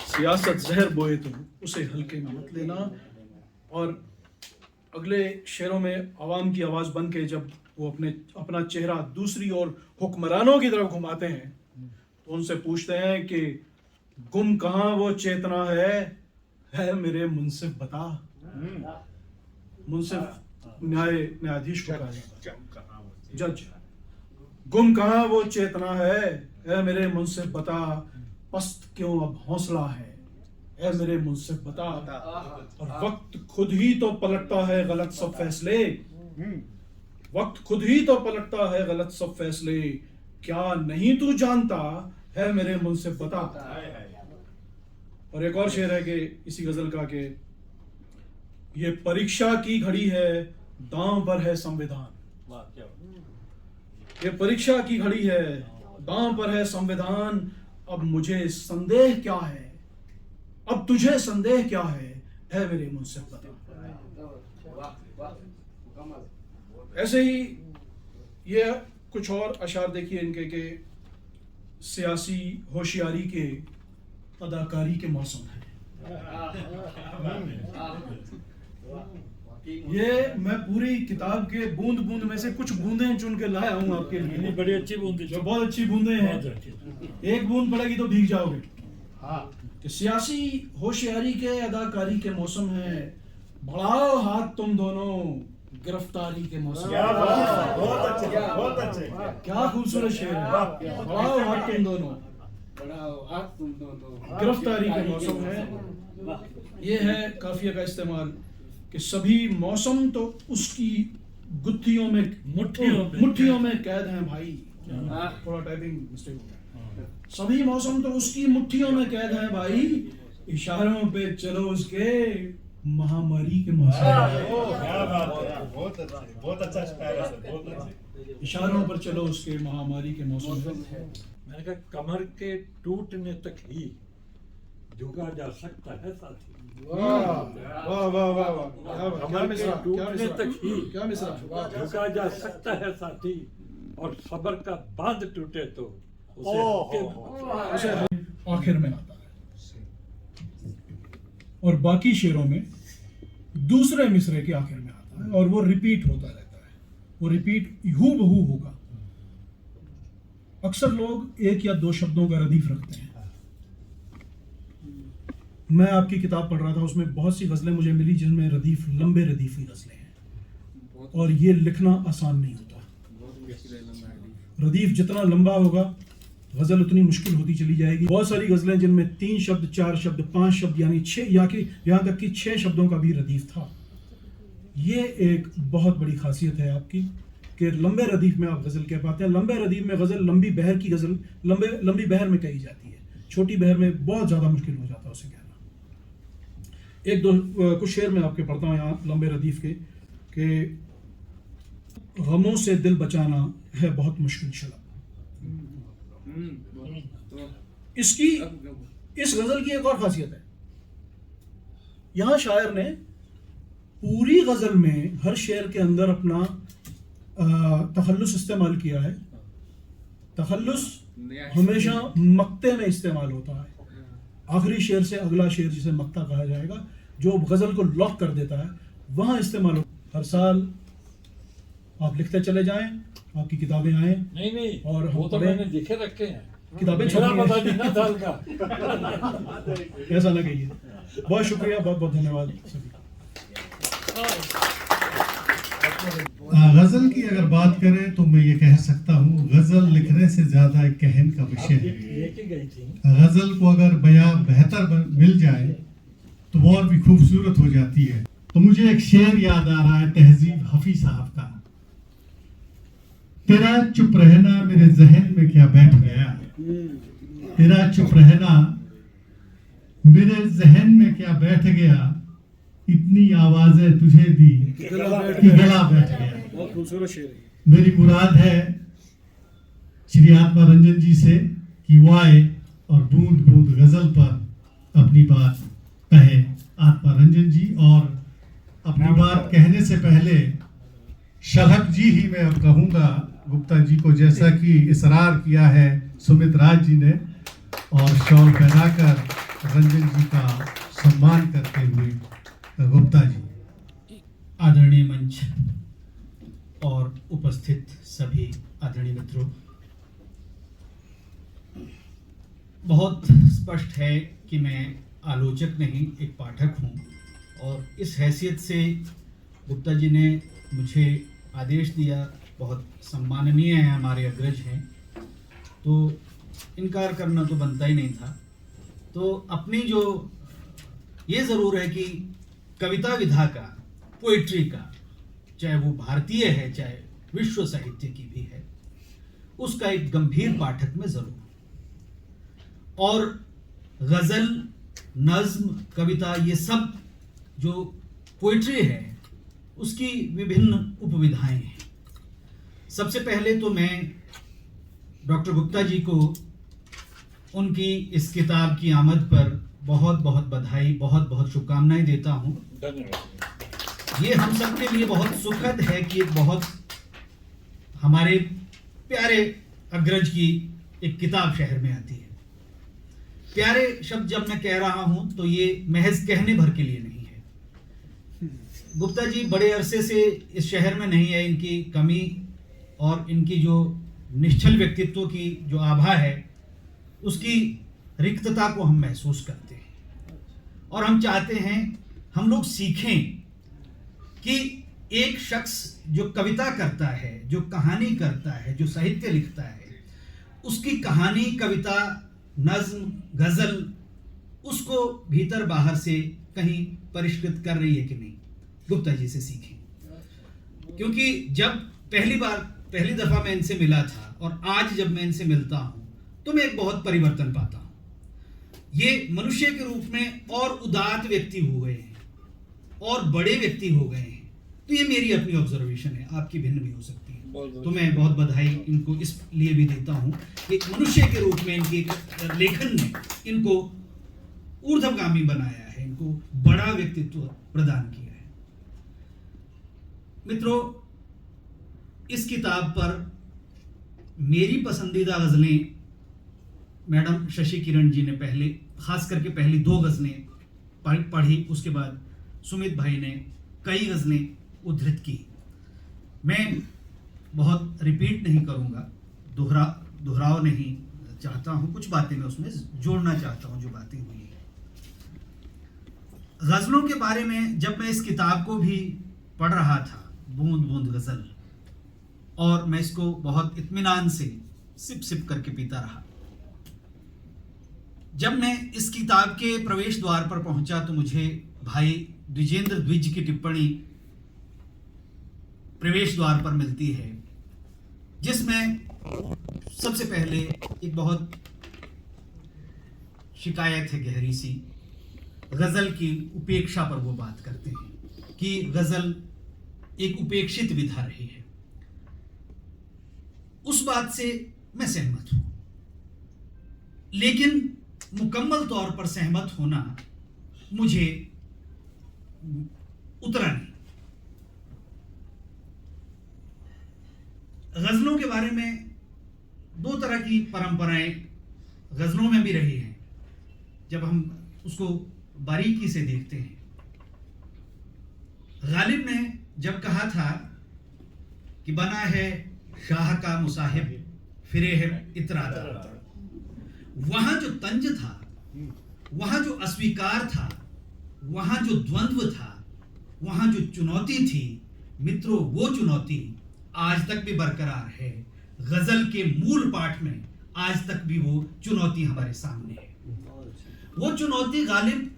E: सियासत जहर बोए तो उसे हल्के में मत लेना। और अगले शेरों में अवाम की आवाज़ बन के जब वो अपना चेहरा दूसरी ओर हुक्मरानों की तरफ घुमाते हैं तो उनसे पूछते हैं कि गुम कहाँ वो चेतना है मेरे मुंसिफ बता। मुंसिफ न्यायाधीश को कहा जाता है, जज। गुम कहाँ वो चेतना है मेरे मुंसिफ बता, पस्त क्यों अब हौसला है मेरे मुंसिफ बता। और वक्त खुद ही तो पलटता है गलत सब फैसले, वक्त खुद ही तो पलटता है गलत सब फैसले, क्या नहीं तू जानता है मेरे मुंसिफ बता। और एक और शेर है कि इसी गजल का कि ये परीक्षा की घड़ी है, दांव पर है संविधान। ये परीक्षा की घड़ी है, दांव पर है संविधान। अब मुझे संदेह क्या है, अब तुझे संदेह क्या है मेरे मुंसिफ बता। ऐसे ही ये कुछ और अशार देखिए इनके के सियासी होशियारी के, अदाकारी के मौसम है। ये मैं पूरी किताब के बूंद बूंद में से कुछ बूंदें चुन के लाया हूँ आपके लिए।
D: बड़ी अच्छी बूंद,
E: जो बहुत अच्छी बूंदें हैं। एक बूंद पड़ेगी तो भीग जाओगे। कि सियासी होशियारी के, अदाकारी के मौसम है। बढ़ाओ हाथ तुम दोनों, गिरफ्तारी के मौसम
B: क्या
E: में।
B: बात है, बहुत अच्छे, बहुत अच्छे।
E: क्या खूबसूरत शेर है, बढ़ाओ हाथ तुम दोनों। गिरफ्तारी के मौसम में ये है काफिया का इस्तेमाल कि सभी मौसम तो उसकी गुत्थियों में मुट्ठियों में कैद हैं भाई। थोड़ा टाइपिंग मिस्टेक हो गया। सभी मौसम तो उसकी मुट्ठियों में कैद हैं भाई, इशारों पे चलो उसके महामारी के मौसम में।
B: क्या बात है, बहुत अच्छा स्टाइल है सर, बहुत अच्छे।
E: इशारों पर चलो उसके महामारी के मौसम में।
D: मैंने कहा कमर के टूटने तक ही झुका जा सकता है साथी।
E: वाह वाह वाह वाह वाह, क्या
D: कमर के
E: मिसरा, क्या
D: टूटने
E: मिसरा,
D: तक ही
E: क्या मिसरा, वाह।
D: झुका जा सकता है साथी, और सब्र का बांध टूटे तो उसे हल्के में मत
E: उसे आखिर में आता है, और बाकी शेरों में दूसरे मिसरे के आखिर में आता है, और वो रिपीट होता रहता है। वो रिपीट हू बहू होगा। अक्सर लोग एक या दो शब्दों का रदीफ रखते हैं। मैं आपकी किताब पढ़ रहा था, उसमें बहुत सी गज़लें मुझे मिली जिनमें रदीफ, लंबे रदीफी गज़लें हैं, और ये लिखना आसान नहीं होता। रदीफ जितना लंबा होगा गज़ल उतनी मुश्किल होती चली जाएगी। बहुत सारी गज़लें जिनमें 3 शब्द, 4 शब्द, 5 शब्द, यानी 6 यहाँ तक कि 6 शब्दों का भी रदीफ था। ये एक बहुत बड़ी खासियत है आपकी कि लंबे रदीफ में आप गज़ल कह पाते हैं। लंबे रदीफ में गज़ल, लंबी बहर की गज़ल लंबी बहर में कही जाती है, छोटी बहर में बहुत ज़्यादा मुश्किल हो जाता है उसे कहना। एक दो कुछ शेर मैं आपके पढ़ता हूँ यहाँ लंबे रदीफ के, कि गमों से दिल बचाना है बहुत मुश्किल शलब। इस गजल की एक और खासियत है, यहां शायर ने पूरी गजल में हर शेर के अंदर अपना तखल्लुस इस्तेमाल किया है। तखल्लुस हमेशा मक्ते में इस्तेमाल होता है। आखिरी शेर से अगला शेर, जिसे मक्ता कहा जाएगा, जो गजल को लॉक कर देता है, वहां इस्तेमाल हो। हर साल आप लिखते चले जाएं, आपकी किताबें आए।
D: नहीं
E: और हम
D: वो तो
E: पढ़ें।
D: मैंने लिखे रखे हैं,
E: किताबें
D: मेरा
E: छपी हैं।
D: पता नहीं ना साल का।
E: ऐसा ना कहिए। बहुत शुक्रिया, बहुत बहुत धन्यवाद सभी।
A: गजल की अगर बात करें तो मैं ये कह सकता हूँ, गजल लिखने से ज्यादा एक कहन का विषय है।
D: लेके गई थी।
A: गजल को अगर बयां बेहतर मिल जाए तो वो और भी खूबसूरत हो जाती है। तो मुझे एक शेर याद आ रहा है तहजीब हफी साहब का। तेरा चुप रहना मेरे जहन में क्या बैठ गया, तेरा चुप रहना मेरे जहन में क्या बैठ गया, इतनी आवाजें तुझे दी कि गला बैठ गया।
E: बहुत खूबसूरत शेर है।
A: मेरी मुराद है श्री आत्मा रंजन जी से कि वो आए और बूंद बूंद गजल पर अपनी बात कहे। आत्मा रंजन जी, और अपनी बात कहने से पहले शलहक जी ही मैं अब कहूँगा गुप्ता जी को, जैसा कि इसरार किया है सुमित राज जी ने, और शॉल पहनाकर रंजन जी का सम्मान करते हुए गुप्ता जी।
F: आदरणीय मंच और उपस्थित सभी आदरणीय मित्रों, बहुत स्पष्ट है कि मैं आलोचक नहीं, एक पाठक हूं, और इस हैसियत से गुप्ता जी ने मुझे आदेश दिया, बहुत सम्माननीय है, हमारे अग्रज हैं, तो इनकार करना तो बनता ही नहीं था। तो अपनी जो ये ज़रूर है कि कविता विधा का, पोइट्री का, चाहे वो भारतीय है चाहे विश्व साहित्य की भी है, उसका एक गंभीर पाठक में ज़रूर, और गज़ल, नज़्म, कविता, ये सब जो पोइट्री है उसकी विभिन्न उपविधाएं हैं। सबसे पहले तो मैं डॉक्टर गुप्ता जी को उनकी इस किताब की आमद पर बहुत बहुत बधाई, बहुत बहुत शुभकामनाएं देता हूं।
D: धन्यवाद।
F: ये हम सब के लिए बहुत सुखद है कि एक बहुत हमारे प्यारे अग्रज की एक किताब शहर में आती है। प्यारे शब्द जब मैं कह रहा हूं तो ये महज कहने भर के लिए नहीं है। गुप्ता जी बड़े अरसे से इस शहर में नहीं है, इनकी कमी और इनकी जो निश्चल व्यक्तित्व की जो आभा है उसकी रिक्तता को हम महसूस करते हैं, और हम चाहते हैं हम लोग सीखें कि एक शख्स जो कविता करता है, जो कहानी करता है, जो साहित्य लिखता है, उसकी कहानी, कविता, नज्म, गज़ल उसको भीतर बाहर से कहीं परिष्कृत कर रही है कि नहीं। गुप्ता जी से सीखें, क्योंकि जब पहली दफ़ा मैं इनसे मिला था और आज जब मैं इनसे मिलता हूँ तो मैं एक बहुत परिवर्तन पाता हूँ। ये मनुष्य के रूप में और उदात्त व्यक्ति हो गए हैं और बड़े व्यक्ति हो गए हैं। तो ये मेरी अपनी ऑब्जर्वेशन है, आपकी भिन्न भी हो सकती है। तो मैं बहुत बधाई इनको इसलिए भी देता हूँ कि मनुष्य के रूप में इनके लेखन ने इनको ऊर्ध्वगामी बनाया है, इनको बड़ा व्यक्तित्व प्रदान किया है। मित्रों, इस किताब पर मेरी पसंदीदा गज़लें मैडम शशि किरण जी ने पहले, खास करके पहली 2 गज़लें पढ़ी, उसके बाद सुमित भाई ने कई गज़लें उद्धृत की। मैं बहुत रिपीट नहीं करूँगा, दोहराव नहीं चाहता हूँ, कुछ बातें मैं उसमें जोड़ना चाहता हूँ जो बातें हुई हैं। गज़लों के बारे में जब मैं इस किताब को भी पढ़ रहा था, बूंद बूंद गज़ल, और मैं इसको बहुत इत्मीनान से सिप सिप करके पीता रहा। जब मैं इस किताब के प्रवेश द्वार पर पहुंचा तो मुझे भाई द्विजेंद्र द्विज की टिप्पणी प्रवेश द्वार पर मिलती है, जिसमें सबसे पहले एक बहुत शिकायत है गहरी सी, गज़ल की उपेक्षा पर वो बात करते हैं कि गज़ल एक उपेक्षित विधा रही है। उस बात से मैं सहमत हूं, लेकिन मुकम्मल तौर पर सहमत होना मुझे उतरा नहीं। गज़लों के बारे में 2 तरह की परंपराएं गज़लों में भी रही हैं, जब हम उसको बारीकी से देखते हैं। गालिब ने जब कहा था कि बना है शाह का मुसाहिब फिरे है इतराता, वहां जो तंज था, वहां जो अस्वीकार था, वहां जो द्वंद्व था, वहां जो चुनौती थी, मित्रों, वो चुनौती आज तक भी बरकरार है। गजल के मूल पाठ में आज तक भी वो चुनौती हमारे सामने है। वो चुनौती गालिब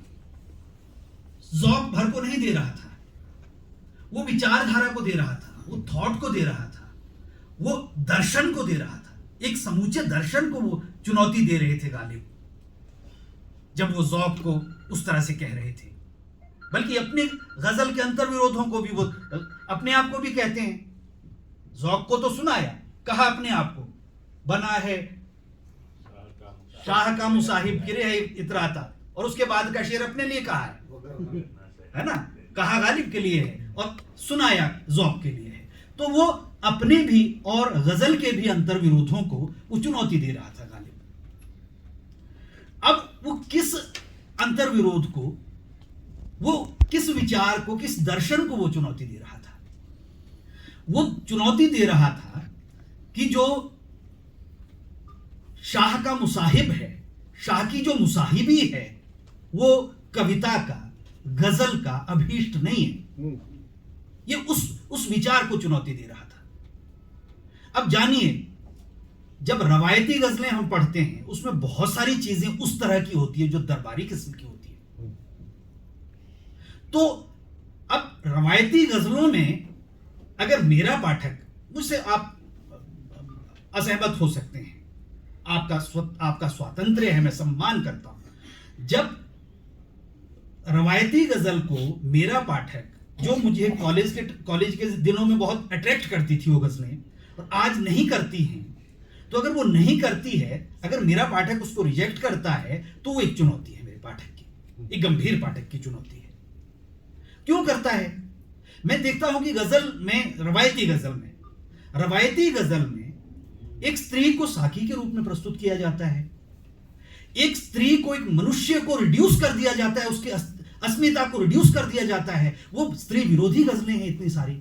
F: ज़ौक़ भर को नहीं दे रहा था, वो विचारधारा को दे रहा था, वो थॉट को दे रहा था, वो दर्शन को दे रहा था, एक समूचे दर्शन को वो चुनौती दे रहे थे गालिब, जब वो ज़ौक़ को उस तरह से कह रहे थे। बल्कि अपने गजल के अंतर्विरोधों को भी वो अपने आप को भी कहते हैं। ज़ौक़ को तो सुनाया, कहा अपने आप को, बना है शाह का मुसाहिब गिरे है इतराता, और उसके बाद का शेर अपने लिए कहा है ना, कहा गालिब के लिए है और सुनाया ज़ौक़ के लिए है। तो वो अपने भी और गजल के भी अंतर्विरोधों को वो चुनौती दे रहा था गालिब। अब वो किस अंतर्विरोध को, वो किस विचार को, किस दर्शन को वो चुनौती दे रहा था? वो चुनौती दे रहा था कि जो शाह का मुसाहिब है, शाह की जो मुसाहिबी है, वो कविता का, गजल का अभीष्ट नहीं है। ये उस विचार को चुनौती दे रहा था। अब जानिए, जब रवायती गजलें हम पढ़ते हैं उसमें बहुत सारी चीजें उस तरह की होती है जो दरबारी किस्म की होती है। तो अब रवायती गजलों में अगर मेरा पाठक, मुझसे आप असहमत हो सकते हैं, आपका स्वातंत्र्य है, मैं सम्मान करता हूं। जब रवायती गजल को मेरा पाठक, जो मुझे कॉलेज के दिनों में बहुत अट्रैक्ट करती थी वो गजलें, और आज नहीं करती हैं, तो अगर वो नहीं करती है, अगर मेरा पाठक उसको रिजेक्ट करता है, तो वो एक चुनौती है मेरे पाठक की, एक गंभीर पाठक की चुनौती है। क्यों करता है? मैं देखता हूं कि गजल में, रवायती गजल में एक स्त्री को साकी के रूप में प्रस्तुत किया जाता है, एक स्त्री को, एक मनुष्य को रिड्यूस कर दिया जाता है, उसकी अस्मिता को रिड्यूस कर दिया जाता है। वो स्त्री विरोधी गजलें हैं इतनी सारी।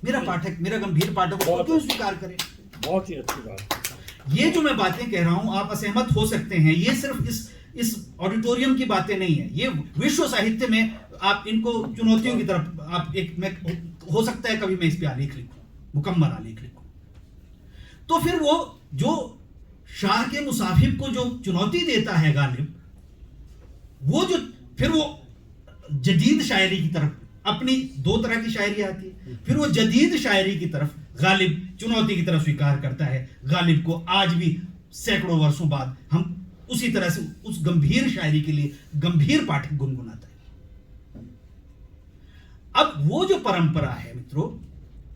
F: मेरा पाठक, मेरा गंभीर पाठक को क्यों स्वीकार करे?
B: बहुत ही अच्छी बात।
F: ये जो मैं बातें कह रहा हूं, आप असहमत हो सकते हैं, ये सिर्फ इस ऑडिटोरियम की बातें नहीं है, ये विश्व साहित्य में आप इनको चुनौतियों की तरफ आप एक, मैं हो सकता है कभी मैं इस पे आलेख लिखूं, मुकम्मल आलेख लिखूं। तो फिर वो जो शाह के मुसाफिर को जो चुनौती देता है गालिब, वो जो फिर वो जदीद शायरी की तरफ, अपनी दो तरह की शायरी आती है, फिर वो जदीद शायरी की तरफ गालिब चुनौती की तरफ स्वीकार करता है। गालिब को आज भी सैकड़ों वर्षों बाद हम उसी तरह से उस गंभीर शायरी के लिए गंभीर पाठक गुनगुनाता है। अब वो जो परंपरा है मित्रों,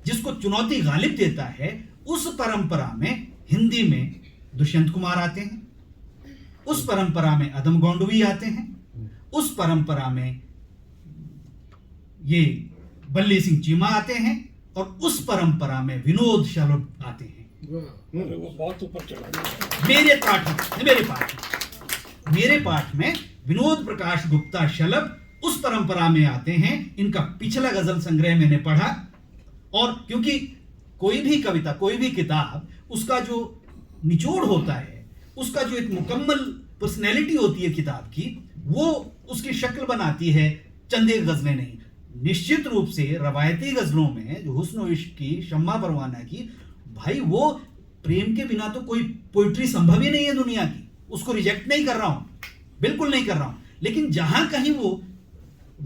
F: जिसको चुनौती गालिब देता है, उस परंपरा में हिंदी में दुष्यंत कुमार आते हैं, उस परंपरा में अदम गोंडवी आते हैं, उस परंपरा में ये बल्ली सिंह चीमा आते हैं, और उस परंपरा में विनोद शलभ आते हैं।
B: अरे वो बहुत ऊपर चला गया।
F: मेरे पाठ में विनोद प्रकाश गुप्ता शलभ उस परंपरा में आते हैं। इनका पिछला गजल संग्रह मैंने पढ़ा, और क्योंकि कोई भी कविता, कोई भी किताब, उसका जो निचोड़ होता है, उसका जो एक मुकम्मल पर्सनैलिटी होती है किताब की, वो उसकी शक्ल बनाती है, चंद एक गजलें नहीं। निश्चित रूप से रवायती गजलों में जो हुस्न और इश्क की, शम्मा परवाना की, भाई वो प्रेम के बिना तो कोई पोइट्री संभव ही नहीं है दुनिया की। उसको रिजेक्ट नहीं कर रहा हूं, बिल्कुल नहीं कर रहा हूं, लेकिन जहां कहीं वो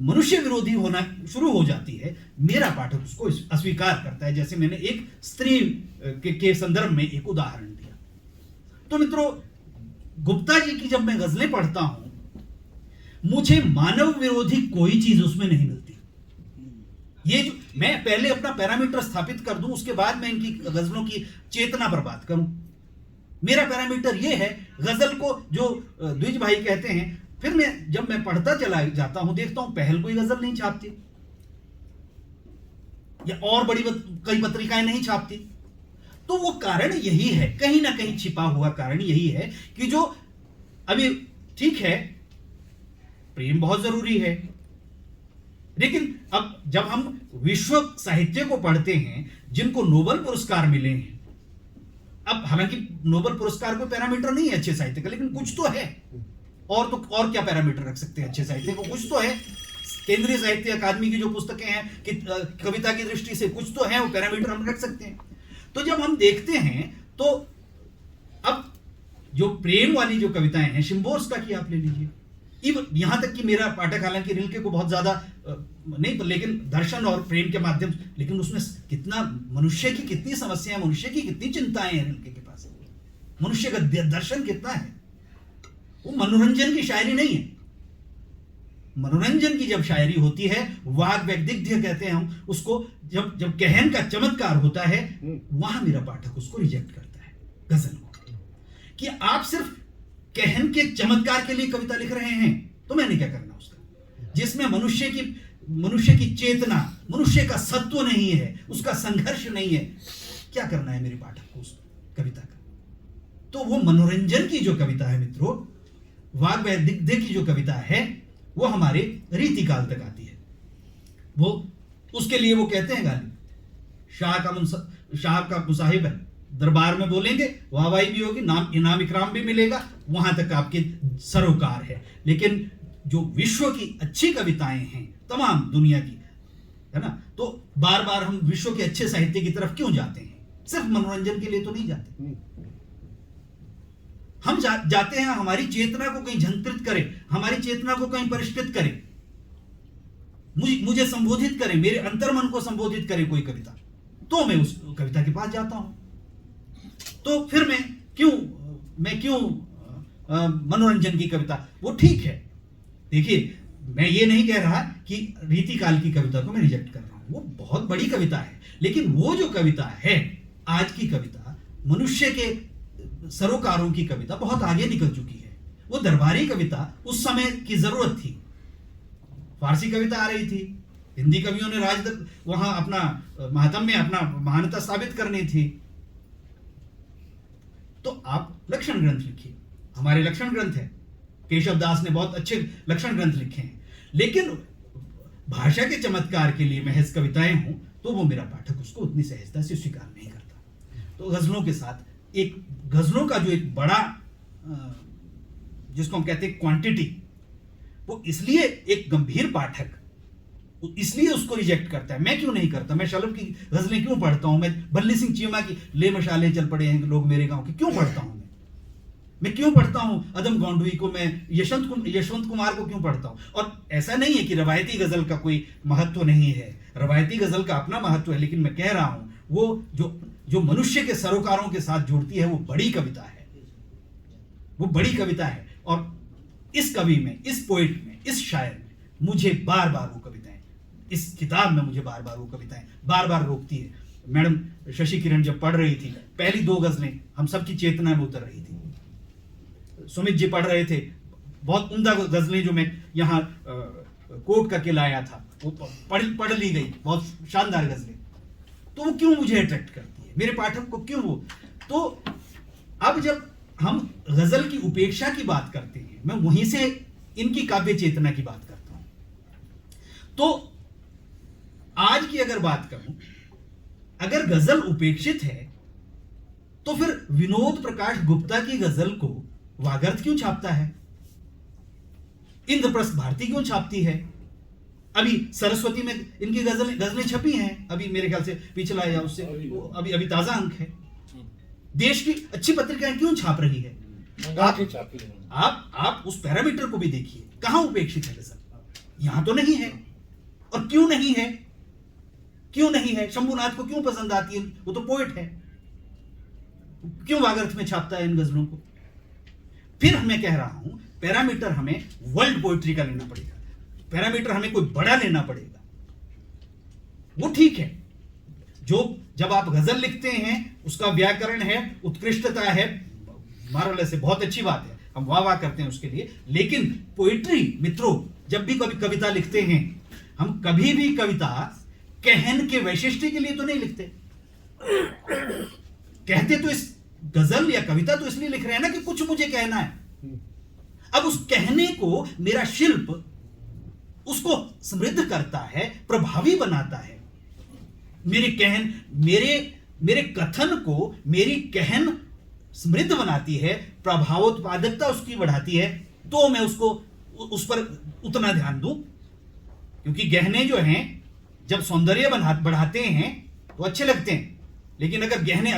F: मनुष्य विरोधी होना शुरू हो जाती है, मेरा पाठक उसको अस्वीकार करता है। जैसे मैंने एक स्त्री के संदर्भ में एक उदाहरण दिया। तो मित्रों, गुप्ता जी की जब मैं गजलें पढ़ता हूं, मुझे मानव विरोधी कोई चीज उसमें नहीं मिलती। ये जो मैं पहले अपना पैरामीटर स्थापित कर दूं, उसके बाद मैं इनकी गजलों की चेतना पर बात करूं। मेरा पैरामीटर ये है, गजल को जो द्विज भाई कहते हैं, फिर जब मैं पढ़ता चला जाता हूं, देखता हूं पहल कोई गजल नहीं छापती, या और बड़ी कई पत्रिकाएं नहीं छापती। तो वो कारण यही है, कहीं ना कहीं छिपा हुआ कारण यही है कि जो अभी ठीक है, प्रेम बहुत जरूरी है, लेकिन अब जब हम विश्व साहित्य को पढ़ते हैं, जिनको नोबेल पुरस्कार मिले हैं, अब हालांकि नोबेल पुरस्कार कोई पैरामीटर नहीं है अच्छे साहित्य का, लेकिन कुछ तो है। और क्या पैरामीटर रख सकते हैं अच्छे साहित्य को? कुछ तो है। केंद्रीय साहित्य अकादमी की जो पुस्तकें हैं कि कविता की दृष्टि से कुछ तो है, वो पैरामीटर हम रख सकते हैं। तो जब हम देखते हैं, तो अब जो प्रेम वाली जो कविताएं हैं, शिम्बोर्स्का की आप ले लीजिए, यहां तक कि मेरा पाठक हालांकि रिल्के को बहुत ज्यादा नहीं, लेकिन दर्शन और प्रेम के माध्यम, लेकिन उसमें कितना मनुष्य की कितनी समस्याएं, मनुष्य की कितनी चिंताएं हैं रिल्के के पास, मनुष्य का दर्शन कितना है। वो मनोरंजन की शायरी नहीं है। मनोरंजन की जब शायरी होती है, वाग वैदिग्ध्य कहते हैं हम उसको, जब कहन का चमत्कार होता है, वहां मेरा पाठक उसको रिजेक्ट करता है गजल को, कि आप सिर्फ कहन के चमत्कार के लिए कविता लिख रहे हैं, तो मैंने क्या करना उसका, जिसमें मनुष्य की चेतना, मनुष्य का सत्व नहीं है, उसका संघर्ष नहीं है, क्या करना है मेरे पाठक को उस कविता का। तो वो मनोरंजन की जो कविता है मित्रों, वाग वैदिग्ध्य की जो कविता है, वो हमारे रीतिकाल तक आती है। वो उसके लिए वो कहते हैं गालिब, शाह का मुसाहिब है, दरबार में बोलेंगे, वाहवाही भी होगी, इनाम इकराम भी मिलेगा, वहां तक आपके सरोकार है। लेकिन जो विश्व की अच्छी कविताएं हैं तमाम दुनिया की, है ना, तो बार बार हम विश्व के अच्छे साहित्य की तरफ क्यों जाते हैं? सिर्फ मनोरंजन के लिए तो नहीं जाते। हम जाते हैं हमारी चेतना को कहीं झंकृत करे, हमारी चेतना को कहीं परिष्कृत करे, मुझे संबोधित करे, मेरे अंतर्मन को संबोधित करे कोई कविता, तो मैं उस कविता के पास जाता हूं। तो फिर मैं क्यों मनोरंजन की कविता, वो ठीक है। देखिए, मैं ये नहीं कह रहा कि रीतिकाल की कविता को मैं रिजेक्ट कर रहा हूं, वो बहुत बड़ी कविता है, लेकिन वो जो कविता है, आज की कविता, मनुष्य के सरोकारों की कविता बहुत आगे निकल चुकी है। वो दरबारी कविता उस समय की जरूरत थी। फारसी कविता आ रही थी, हिंदी कवियों ने वहां अपना माहतम में अपना महानता साबित करनी थी। तो आप लक्षण ग्रंथ लिखिए, हमारे लक्षण ग्रंथ है, केशव दास ने बहुत अच्छे लक्षण ग्रंथ लिखे हैं, लेकिन भाषा के चमत्कार के लिए महज कविताएं हों, तो वो मेरा पाठक उसको उतनी सहजता से स्वीकार नहीं करता। तो गजलों के साथ गजलों का जो एक बड़ा, जिसको हम कहते हैं क्वांटिटी, वो इसलिए एक गंभीर पाठक इसलिए उसको रिजेक्ट करता है। मैं क्यों नहीं करता? मैं शलभ की गजलें क्यों पढ़ता हूं? मैं बल्ली सिंह चीमा की ले मशाले चल पड़े हैं लोग मेरे गांव के क्यों पढ़ता हूं? मैं क्यों पढ़ता हूं अदम गोंडवी को, मैं यशवंत कुमार को क्यों पढ़ता हूं? और ऐसा नहीं है कि रवायती गजल का कोई महत्व नहीं है, रवायती गजल का अपना महत्व है, लेकिन मैं कह रहा हूं वो जो मनुष्य के सरोकारों के साथ जुड़ती है वो बड़ी कविता है, वो बड़ी कविता है। और इस कवि में, इस पोइट में, इस शायर में मुझे बार बार वो कविताएं, इस किताब में मुझे बार बार वो कविताएं बार बार रोकती है। मैडम शशि किरण जब पढ़ रही थी, पहली 2 गजलें हम सबकी चेतना में उतर रही थी। सुमित जी पढ़ रहे थे, बहुत उम्दा गजलें जो मैं यहाँ कोट करके लाया था वो पढ़ ली गई, बहुत शानदार गजलें। तो वो क्यों मुझे अट्रैक्ट करती है, मेरे पाठक को क्यों वो? तो अब जब हम गजल की उपेक्षा की बात करते हैं, मैं वहीं से इनकी काव्य चेतना की बात करता हूं। तो आज की अगर बात करूं, अगर गजल उपेक्षित है तो फिर विनोद प्रकाश गुप्ता की गजल को वागर्थ क्यों छापता है? इंद्रप्रस्थ भारती क्यों छापती है? अभी सरस्वती में इनकी गजलें छपी हैं, अभी मेरे ख्याल से पिछला या उससे अभी ताजा अंक है। देश की अच्छी पत्रिकाएं क्यों छाप रही है? आप उस पैरामीटर को भी देखिए, कहां उपेक्षित है गजल? यहां तो नहीं है। और क्यों नहीं है? क्यों नहीं है? शंभुनाथ को क्यों पसंद आती है? वो तो पोएट है, क्यों वागर्थ में छापता है इन गजलों को? फिर मैं कह रहा हूं पैरामीटर हमें वर्ल्ड पोएट्री का लेना पड़ेगा, पैरामीटर हमें कोई बड़ा लेना पड़ेगा। वो ठीक है, जो जब आप गजल लिखते हैं उसका व्याकरण है, उत्कृष्टता है, मारोले से बहुत अच्छी बात है, हम वाह वाह करते हैं उसके लिए। लेकिन पोएट्री मित्रों, जब भी कभी कविता लिखते हैं, हम कभी भी कविता कहन के वैशिष्ट्य के लिए तो नहीं लिखते। कहते तो इस गजल या कविता तो इसलिए लिख रहे हैं ना कि कुछ मुझे कहना है। अब उस कहने को मेरा शिल्प उसको समृद्ध करता है, प्रभावी बनाता है। मेरे कथन को मेरी कहन समृद्ध बनाती है, प्रभावोत्पादकता उसकी बढ़ाती है, तो मैं उसको उस पर उतना ध्यान दूं। क्योंकि गहने जो हैं जब सौंदर्य बढ़ाते हैं तो अच्छे लगते हैं, लेकिन अगर गहने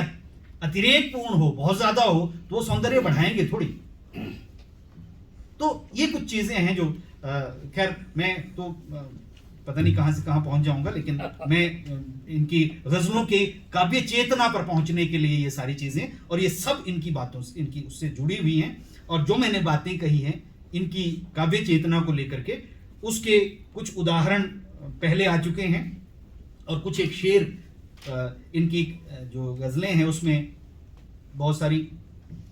F: अतिरेक पूर्ण हो, बहुत ज्यादा हो, तो वो सौंदर्य बढ़ाएंगे थोड़ी। तो ये कुछ चीजें हैं जो खैर मैं तो पता नहीं कहां से कहां पहुंच जाऊंगा, लेकिन मैं इनकी गजलों के काव्य चेतना पर पहुंचने के लिए ये सारी चीजें और ये सब इनकी बातों से, इनकी उससे जुड़ी हुई हैं। और जो मैंने बातें कही हैं इनकी काव्य चेतना को लेकर के, उसके कुछ उदाहरण पहले आ चुके हैं। और कुछ एक शेर इनकी जो गजलें हैं उसमें बहुत सारी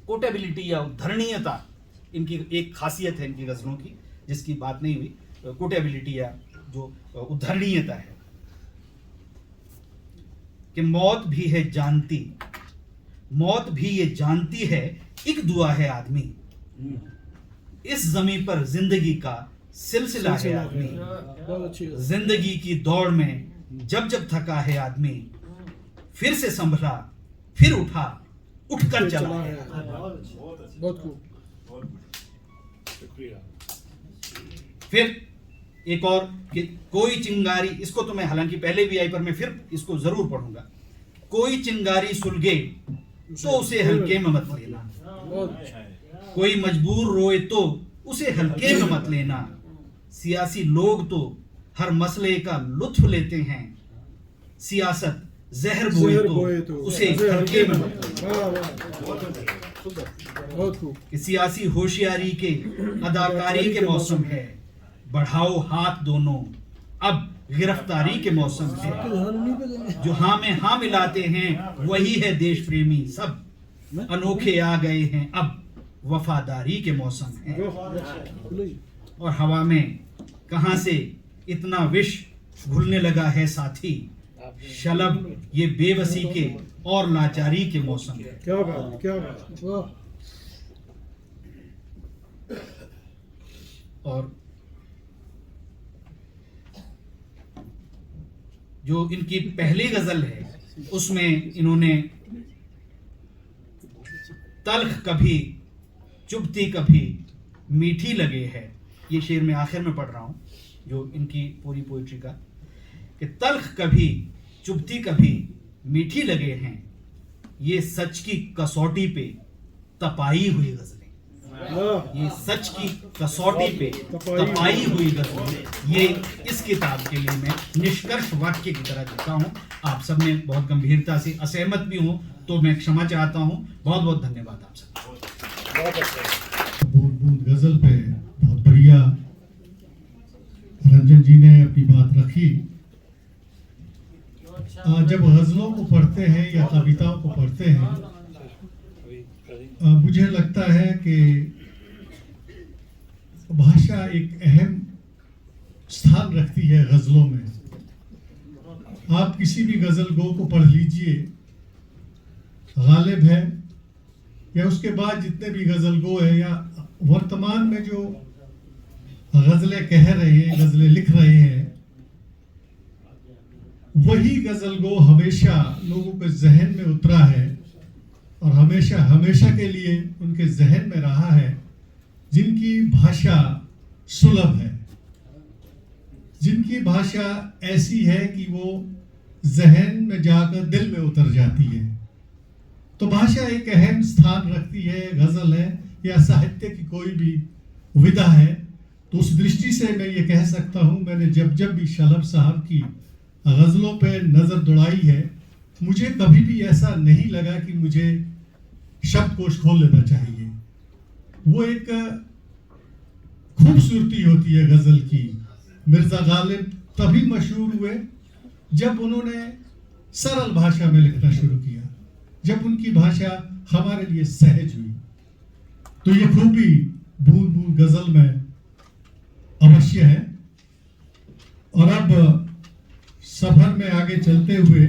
F: कोटेबिलिटी या उद्धरणीयता इनकी एक खासियत है इनकी गजलों की, जिसकी बात नहीं हुई, कोटेबिलिटी या जो उद्धरणीयता है। कि मौत भी है जानती, मौत भी ये जानती है, एक दुआ है आदमी, इस जमीन पर जिंदगी का सिलसिला है आदमी, जिंदगी की दौड़ में जब जब थका है आदमी, फिर से संभला, फिर उठा, उठकर चला है।
E: बहुत खूब।
F: फिर एक और कि कोई चिंगारी, इसको तो मैं हालांकि पहले भी आई पर मैं फिर इसको जरूर पढ़ूंगा। कोई चिंगारी सुलगे तो उसे हल्के में मत लेना, कोई मजबूर रोए तो उसे हल्के में मत लेना, सियासी लोग तो हर मसले का लुत्फ लेते हैं, सियासत जहर बोए तो उसे हल्के में मत लेना। कि सियासी होशियारी के अदाकारी के मौसम है, बढ़ाओ हाथ दोनों, अब गिरफ्तारी के मौसम है, जो हाँ में हाँ मिलाते हैं वही है देश प्रेमी, सब अनोखे आ गए हैं, अब वफादारी के मौसम है। और हवा में कहां से इतना विष घुलने लगा है साथी, शलभ ये बेबसी के और लाचारी के मौसम है।
E: क्या बात, क्या बात, वाह।
F: और जो इनकी पहली गजल है उसमें इन्होंने तल्ख कभी चुभती कभी मीठी लगे है, ये शेर मैं आखिर में पढ़ रहा हूं। जो इनकी पूरी पोइट्री का, कि तल्ख कभी चुभती कभी मीठी लगे हैं, ये सच की कसौटी पे तपाई हुई गजलें। ये सच की कसौटी पे तपाई हुई गजलें, ये इस किताब के लिए मैं निष्कर्ष वाक्य की तरह लिखा हूँ। आप सब ने बहुत गंभीरता से असहमत भी हूँ तो मैं क्षमा चाहता हूँ। बहुत बहुत धन्यवाद आप सब।
A: बूंद बूंद गजल पे बहुत बढ़िया रंजन जी ने अपनी बात रखी। जब गजलों को पढ़ते हैं या कविताओं को पढ़ते हैं, मुझे लगता है कि भाषा एक अहम स्थान रखती है गजलों में। आप किसी भी गजल गो को पढ़ लीजिए, गालिब है या उसके बाद जितने भी गजल गो है या वर्तमान में जो गजलें कह रहे हैं, गजलें लिख रहे हैं, वही गजल गो हमेशा लोगों के जहन में उतरा है और हमेशा हमेशा के लिए उनके जहन में रहा है, जिनकी भाषा सुलभ है, जिनकी भाषा ऐसी है कि वो जहन में जाकर दिल में उतर जाती है। तो भाषा एक अहम स्थान रखती है, गजल है या साहित्य की कोई भी विधा है। तो उस दृष्टि से मैं ये कह सकता हूँ, मैंने जब जब भी शलभ साहब की गजलों पे नजर दौड़ाई है, मुझे कभी भी ऐसा नहीं लगा कि मुझे शब्दकोश खोल लेना चाहिए। वो एक खूबसूरती होती है गजल की। मिर्जा गालिब तभी मशहूर हुए जब उन्होंने सरल भाषा में लिखना शुरू किया, जब उनकी भाषा हमारे लिए सहज हुई। तो ये खूबी बूंद बूंद गजल में अवश्य है। और अब सफर में आगे चलते हुए,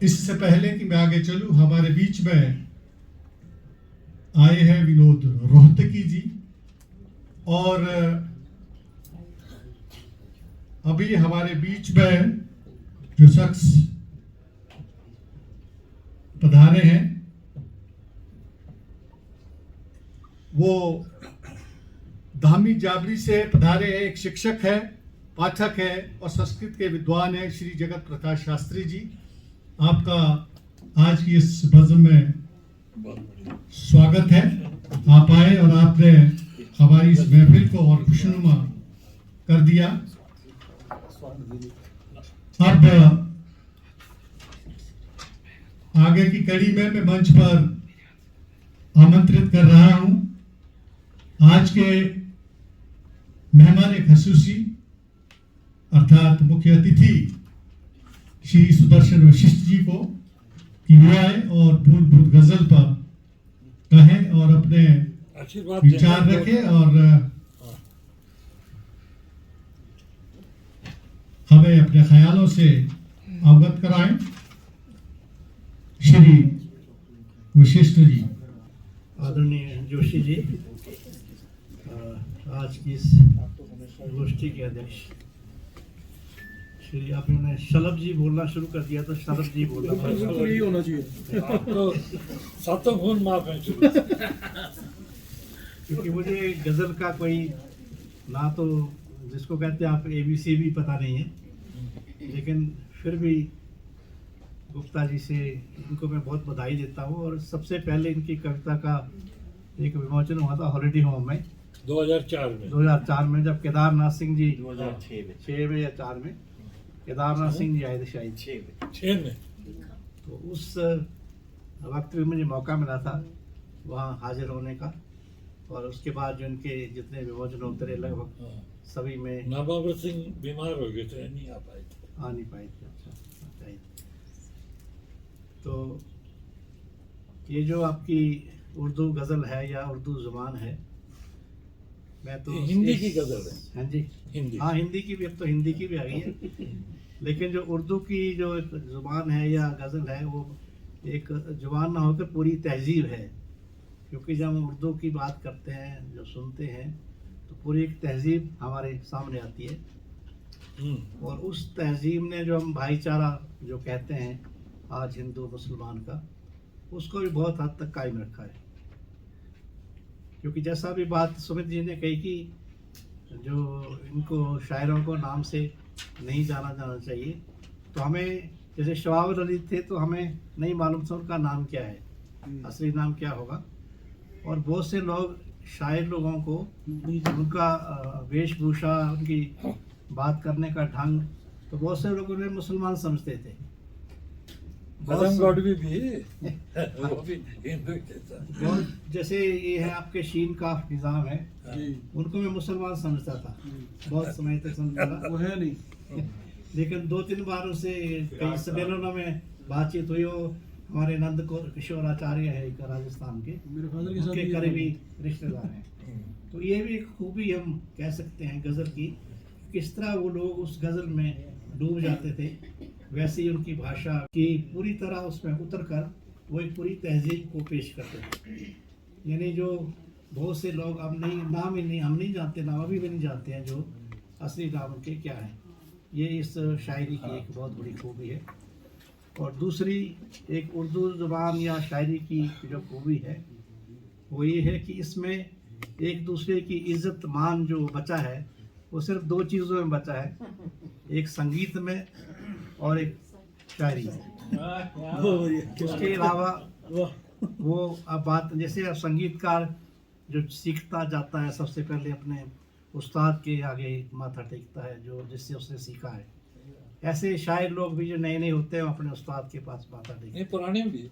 A: इससे पहले कि मैं आगे चलूं, हमारे बीच में आए हैं विनोद रोहतकी जी। और अभी हमारे बीच में जो शख्स पधारे हैं वो धामी जाबरी से पधारे हैं। एक शिक्षक है, पाठक है और संस्कृत के विद्वान है, श्री जगत प्रकाश शास्त्री जी। आपका आज की इस बज़्म में स्वागत है। आप आए और आपने हमारी इस महफिल को और खुशनुमा कर दिया। अब आगे की कड़ी में मैं मंच पर आमंत्रित कर रहा हूं आज के मेहमान खसूसी अर्थात मुख्य अतिथि श्री सुदर्शन वशिष्ठ जी को, कि वो आए और बूंद बूंद गजल पर कहें और अपने विचार रखें और हमें अपने ख्यालों से अवगत कराएं। श्री वशिष्ठ जी।
G: आदरणीय जोशी जी, आज की इस गोष्ठी के अध्यक्ष श्री, आपने शलभ जी बोलना शुरू कर दिया तो शलभ जी बोलना पड़ेगा।
E: यही होना चाहिए।
B: तो सातों खून माफ है।
G: क्योंकि मुझे गज़ल का कोई ना तो जिसको कहते हैं आप ABC भी पता नहीं है, लेकिन फिर भी गुप्ता जी से इनको मैं बहुत बधाई देता हूँ। और सबसे पहले इनकी कविता का एक विमोचन हुआ था हॉलिडे होम में 2004 में, जब केदारनाथ सिंह जी 2006 में या 4 में केदारनाथ सिंह जी आए थे शायद 6 में। तो उस वक्त भी मुझे मौका मिला था वहाँ हाजिर होने का। और उसके बाद जो इनके जितने विमोचन उतरे लगभग सभी में
B: नाबाबर सिंह बीमार हो गए थे, नहीं आ नहीं
G: पाए थे। अच्छा, तो ये जो आपकी उर्दू गज़ल है या उर्दू ज़ुबान है, मैं तो
B: हिंदी की गज़ल है।
G: हाँ जी,
B: हिंदी।
G: हाँ, हिंदी की भी, अब तो हिंदी की भी आ गई है। लेकिन जो उर्दू की जो ज़ुबान है या गज़ल है, वो एक ज़ुबान ना होकर पूरी तहजीब है। क्योंकि जब हम उर्दू की बात करते हैं, जो सुनते हैं, तो पूरी एक तहजीब हमारे सामने आती है। और उस तहजीब ने जो हम भाईचारा जो कहते हैं आज हिंदू मुसलमान का, उसको भी बहुत हद तक कायम रखा है। क्योंकि जैसा भी बात सुमित जी ने कही कि जो इनको शायरों को नाम से नहीं जाना जाना चाहिए, तो हमें जैसे शवाब अली थे तो हमें नहीं मालूम था उनका नाम क्या है, असली नाम क्या होगा। और बहुत से लोग शायर लोगों को उनका वेशभूषा, उनकी बात करने का ढंग, तो बहुत से लोग उन्हें मुसलमान समझते थे।
B: आजमगढ़ भी वो भी हिंदू के साथ।
G: बहुत जैसे ये है आपके शीन काफ निज़ाम है, उनको मैं मुसलमान समझता था, बहुत समय तक समझता था।
E: वो है नहीं।
G: लेकिन 2-3 बार उनसे कई सम्मेलनों में बातचीत हुई। वो हमारे नंद किशोर आचार्य है एक राजस्थान के,
E: मेरे फादर के साथ
G: उनके
E: भी
G: करीबी रिश्तेदार हैं। तो ये भी एक खूबी हम कह सकते हैं गज़ल की, किस तरह वो लोग उस गज़ल में डूब जाते थे, वैसे ही उनकी भाषा की पूरी तरह उसमें उतर कर वो एक पूरी तहजीब को पेश करते थे। यानी जो बहुत से लोग अब नहीं, नाम ही नहीं, हम नहीं जानते, नाम अभी भी नहीं जानते हैं जो असली नाम उनके क्या है। ये इस शायरी की एक बहुत बड़ी खूबी है। और दूसरी एक उर्दू ज़ुबान या शायरी की जो खूबी है वो ये है कि इसमें एक दूसरे की इज़्ज़त मान जो बचा है वो सिर्फ 2 चीज़ों में बचा है, एक संगीत में और एक शायरी में। उसके अलावा वो अब बात जैसे अब संगीतकार जो सीखता जाता है सबसे पहले अपने उस्ताद के आगे माथा टेकता है, जो जिससे उसने सीखा है। ऐसे शायर लोग भी जो नए नए होते हैं वो अपने उस्ताद के पास माथा टेकते
B: ये पुराने भी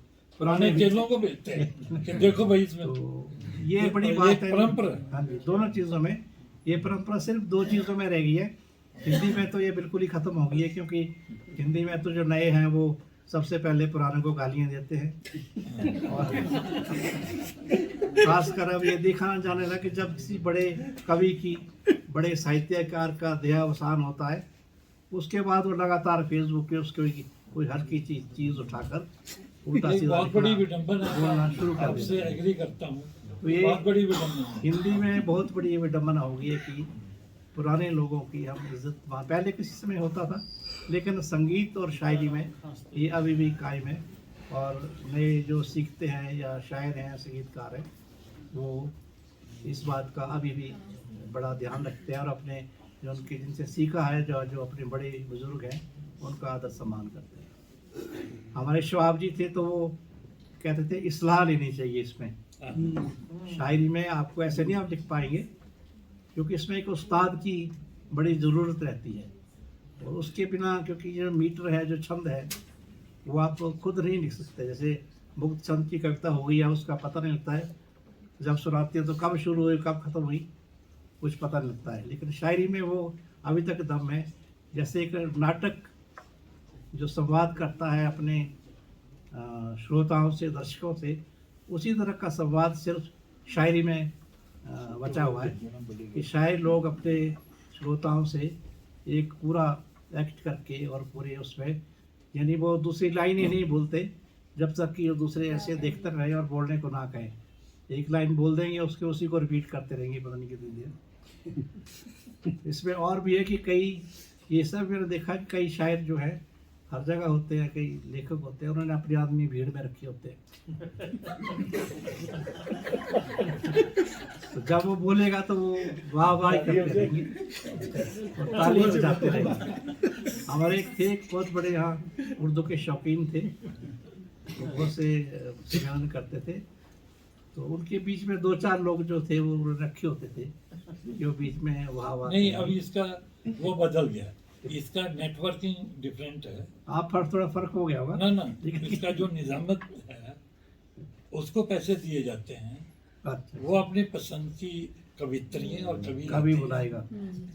G: पुराने भी।
B: चेलों को भेजते हैं कि देखो भाई इसमें
G: हैं। तो ये बड़ी
B: ये
G: बात है।
B: परंपरा है।
G: हाँ जी, दोनों चीज़ों में ये परंपरा सिर्फ 2 चीज़ों में रह गई है। हिंदी में तो ये बिल्कुल ही ख़त्म हो गई है, क्योंकि हिंदी में तो जो नए हैं वो सबसे पहले पुराने को गालियाँ देते हैं। और खासकर अब ये देखा जाने लगा कि जब किसी बड़े कवि की, बड़े साहित्यकार का देहावसान होता है, उसके बाद वो लगातार फेसबुक पे उसके कोई हर की चीज़ उठाकर उल्टा
B: एक
G: सीधा
B: बहुत बड़ी
G: लिखना,
B: विडंबना
G: बोलना
B: है,
G: शुरू कर
B: आपसे
G: देते हैं।
B: एग्री करता हूँ।
G: तो ये
B: बहुत बड़ी विडंबना है।
G: हिंदी में बहुत बड़ी ये विडंबना हो गई है कि पुराने लोगों की हम इज्जत पहले किसी समय होता था, लेकिन संगीत और शायरी में ये अभी भी कायम है। और नए जो सीखते हैं या शायर हैं, संगीतकार हैं, वो इस बात का अभी भी बड़ा ध्यान रखते हैं और अपने जो उनके जिनसे सीखा है, जो अपने बड़े बुजुर्ग हैं, उनका आदर सम्मान करते हैं। हमारे शवाब जी थे तो वो कहते थे इस्लाह लेनी चाहिए इसमें, शायरी में आपको ऐसे नहीं आप लिख पाएंगे, क्योंकि इसमें एक उस्ताद की बड़ी ज़रूरत रहती है। और उसके बिना, क्योंकि जो मीटर है, जो छंद है, वो आप खुद नहीं लिख सकते। जैसे मुक्त छंद की कविता हो गई है, उसका पता नहीं लगता है, जब सुनाते हैं तो कब शुरू हुई कब ख़त्म हुई कुछ पता नहीं लगता है। लेकिन शायरी में वो अभी तक दम है। जैसे एक नाटक जो संवाद करता है अपने श्रोताओं से, दर्शकों से, उसी तरह का संवाद सिर्फ शायरी में बचा हुआ है कि शायर लोग अपने श्रोताओं से एक पूरा एक्ट करके और पूरे उसमें, यानी वो दूसरी लाइन ही नहीं बोलते जब तक कि वो दूसरे ऐसे देखते रहे और बोलने को ना कहें। एक लाइन बोल देंगे, उसके उसी को रिपीट करते रहेंगे पता नहीं कितनी देर। इसमें और भी है कि कई, ये सब मैंने देखा कि कई शायर जो है हर जगह होते हैं, कई लेखक होते हैं, उन्होंने अपनी आदमी भीड़ में रखे होते हैं। तो जब वो बोलेगा तो वो वाह वाह करते रहेंगे और ताली बजाते रहेंगे। हमारे एक थे, एक बहुत बड़े यहाँ उर्दू के शौकीन थे, तो बहुत से सम्मेलन करते थे, तो उनके बीच में 2-4 लोग जो थे वो रखे होते थे, जो बीच में वाह वाह।
B: नहीं, अभी इसका वो बदल गया, इसका नेटवर्किंग डिफरेंट है।
G: आप थोड़ा फर्क हो गया होगा
B: ना इसका जो निजामत है उसको पैसे दिए जाते हैं,
G: अच्छा,
B: वो अपनी पसंद की कवित्री और कवि
G: कभी बुलाएगा।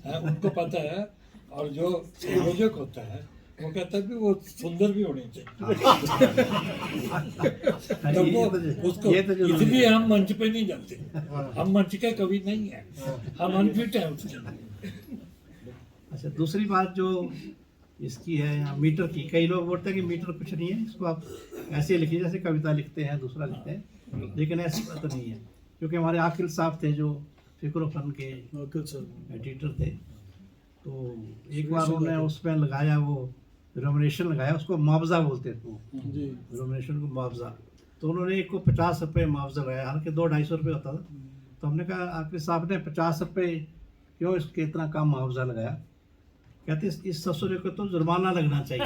B: है, उनको पता है। और जो संयोजक होता है वो कहता है कि वो सुंदर भी होने चाहिए। तो वो उसको,
G: ये तो जरूरी है।
B: इसलिए हम मंच पे नहीं जाते, हम मंच के कवि नहीं है, हम अनफिट हैं उसके लिए।
G: अच्छा, दूसरी बात जो इसकी है यहाँ मीटर की, कई लोग बोलते हैं कि मीटर कुछ नहीं है, इसको आप ऐसे लिखिए जैसे कविता लिखते हैं, दूसरा लिखते हैं, लेकिन ऐसी बात नहीं है। क्योंकि हमारे आकिल साहब थे जो फिक्र फन के एडिटर थे, तो एक बार उन्होंने उसमें लगाया, वो रोमिनेशन लगाया, उसको मुआवजा बोलते थे वो, रोमिनेशन को मुआवजा। तो उन्होंने एक को 50 रुपये मुआवजा लगाया, हालांकि 200-250 रुपये होता था, तो हमने कहा आपके साहब ने 50 रुपये क्यों इसके इतना कम मुआवजा लगाया? कहते इस ससुर को तो जुर्माना लगना चाहिए।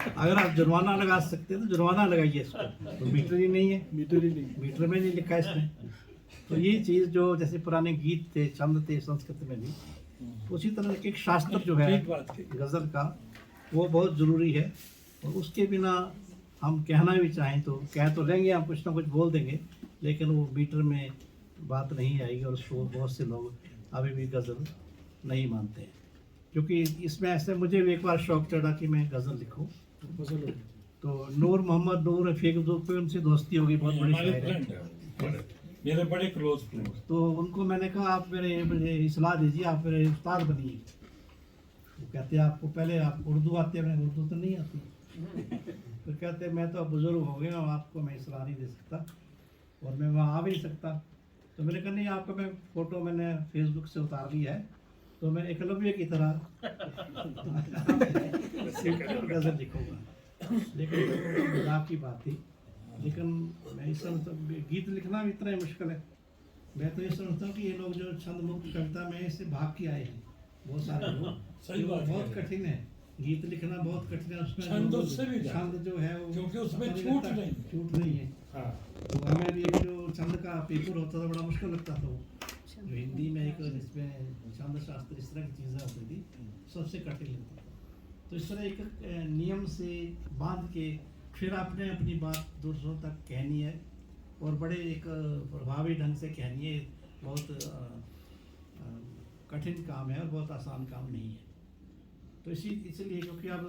G: अगर आप जुर्माना लगा सकते हैं तो जुर्माना लगाइए इसको। तो मीटर ही नहीं है, मीटर में नहीं लिखा है इसमें। तो ये चीज़ जो जैसे पुराने गीत थे, छंद थे संस्कृत में भी, उसी तरह एक शास्त्र जो है
B: ठीक बात कही।
G: गज़ल का, वो बहुत ज़रूरी है। और उसके बिना हम कहना भी चाहें तो कह तो लेंगे, हम कुछ ना कुछ बोल देंगे, लेकिन वो मीटर में बात नहीं आएगी। और उसको बहुत से लोग अभी भी गज़ल नहीं मानते हैं, क्योंकि इसमें ऐसे मुझे भी एक बार शौक चढ़ा कि मैं गज़ल लिखूं। तो नूर मोहम्मद नूर रफ़ीक पे उनसे दोस्ती होगी, बहुत बड़ी
B: हमारे
G: शायर है।
B: फ्रेंड है, मेरे बड़े क्लोज फ्रेंड।
G: तो उनको मैंने कहा आप मुझे सलाह दीजिए, आप मेरे उस्ताद बनिए। वो कहते हैं आपको पहले आप उर्दू आती है? मैंने उर्दू तो नहीं आती। फिर कहते हैं मैं तो अब बुज़ुर्ग हो गया हूँ, आपको मैं सलाह नहीं दे सकता और मैं वहाँ आ भी नहीं सकता। तो मैंने कहा नहीं, आपका मैं फ़ोटो मैंने फेसबुक से उतार लिया है, तो मैं एकलव्य की तरह गज़ल लिखूँगा। लेकिन मजाक की बात थी। लेकिन मैं इस समझता हूँ गीत लिखना भी इतना ही मुश्किल है। मैं तो ये समझता हूँ कि ये लोग जो छंद मुक्त कविता में इससे भाग के आए हैं बहुत सारे लोग,
B: सही
G: जो
B: बात है।
G: बहुत कठिन है, गीत लिखना बहुत कठिन है। उसमें
B: छंद
G: जो-
B: उससे भी ज्यादा।
G: छंद जो है वो
B: क्योंकि उसमें
G: पता
B: छूट
G: लगता,
B: नहीं।
G: छूट नहीं है।
B: हाँ,
G: तो हमें भी एक जो छंद का पेपर होता था बड़ा मुश्किल लगता था वो, जो हिंदी में एक इसमें छंद शास्त्र इस तरह की चीज़ें होती थी, सबसे कठिन लगता था। तो इस तरह एक नियम से बांध के फिर आपने अपनी बात दूसरों तक कहनी है और बड़े एक प्रभावी ढंग से कहनी है। बहुत कठिन काम है और बहुत आसान काम नहीं है। तो इसलिए क्योंकि अब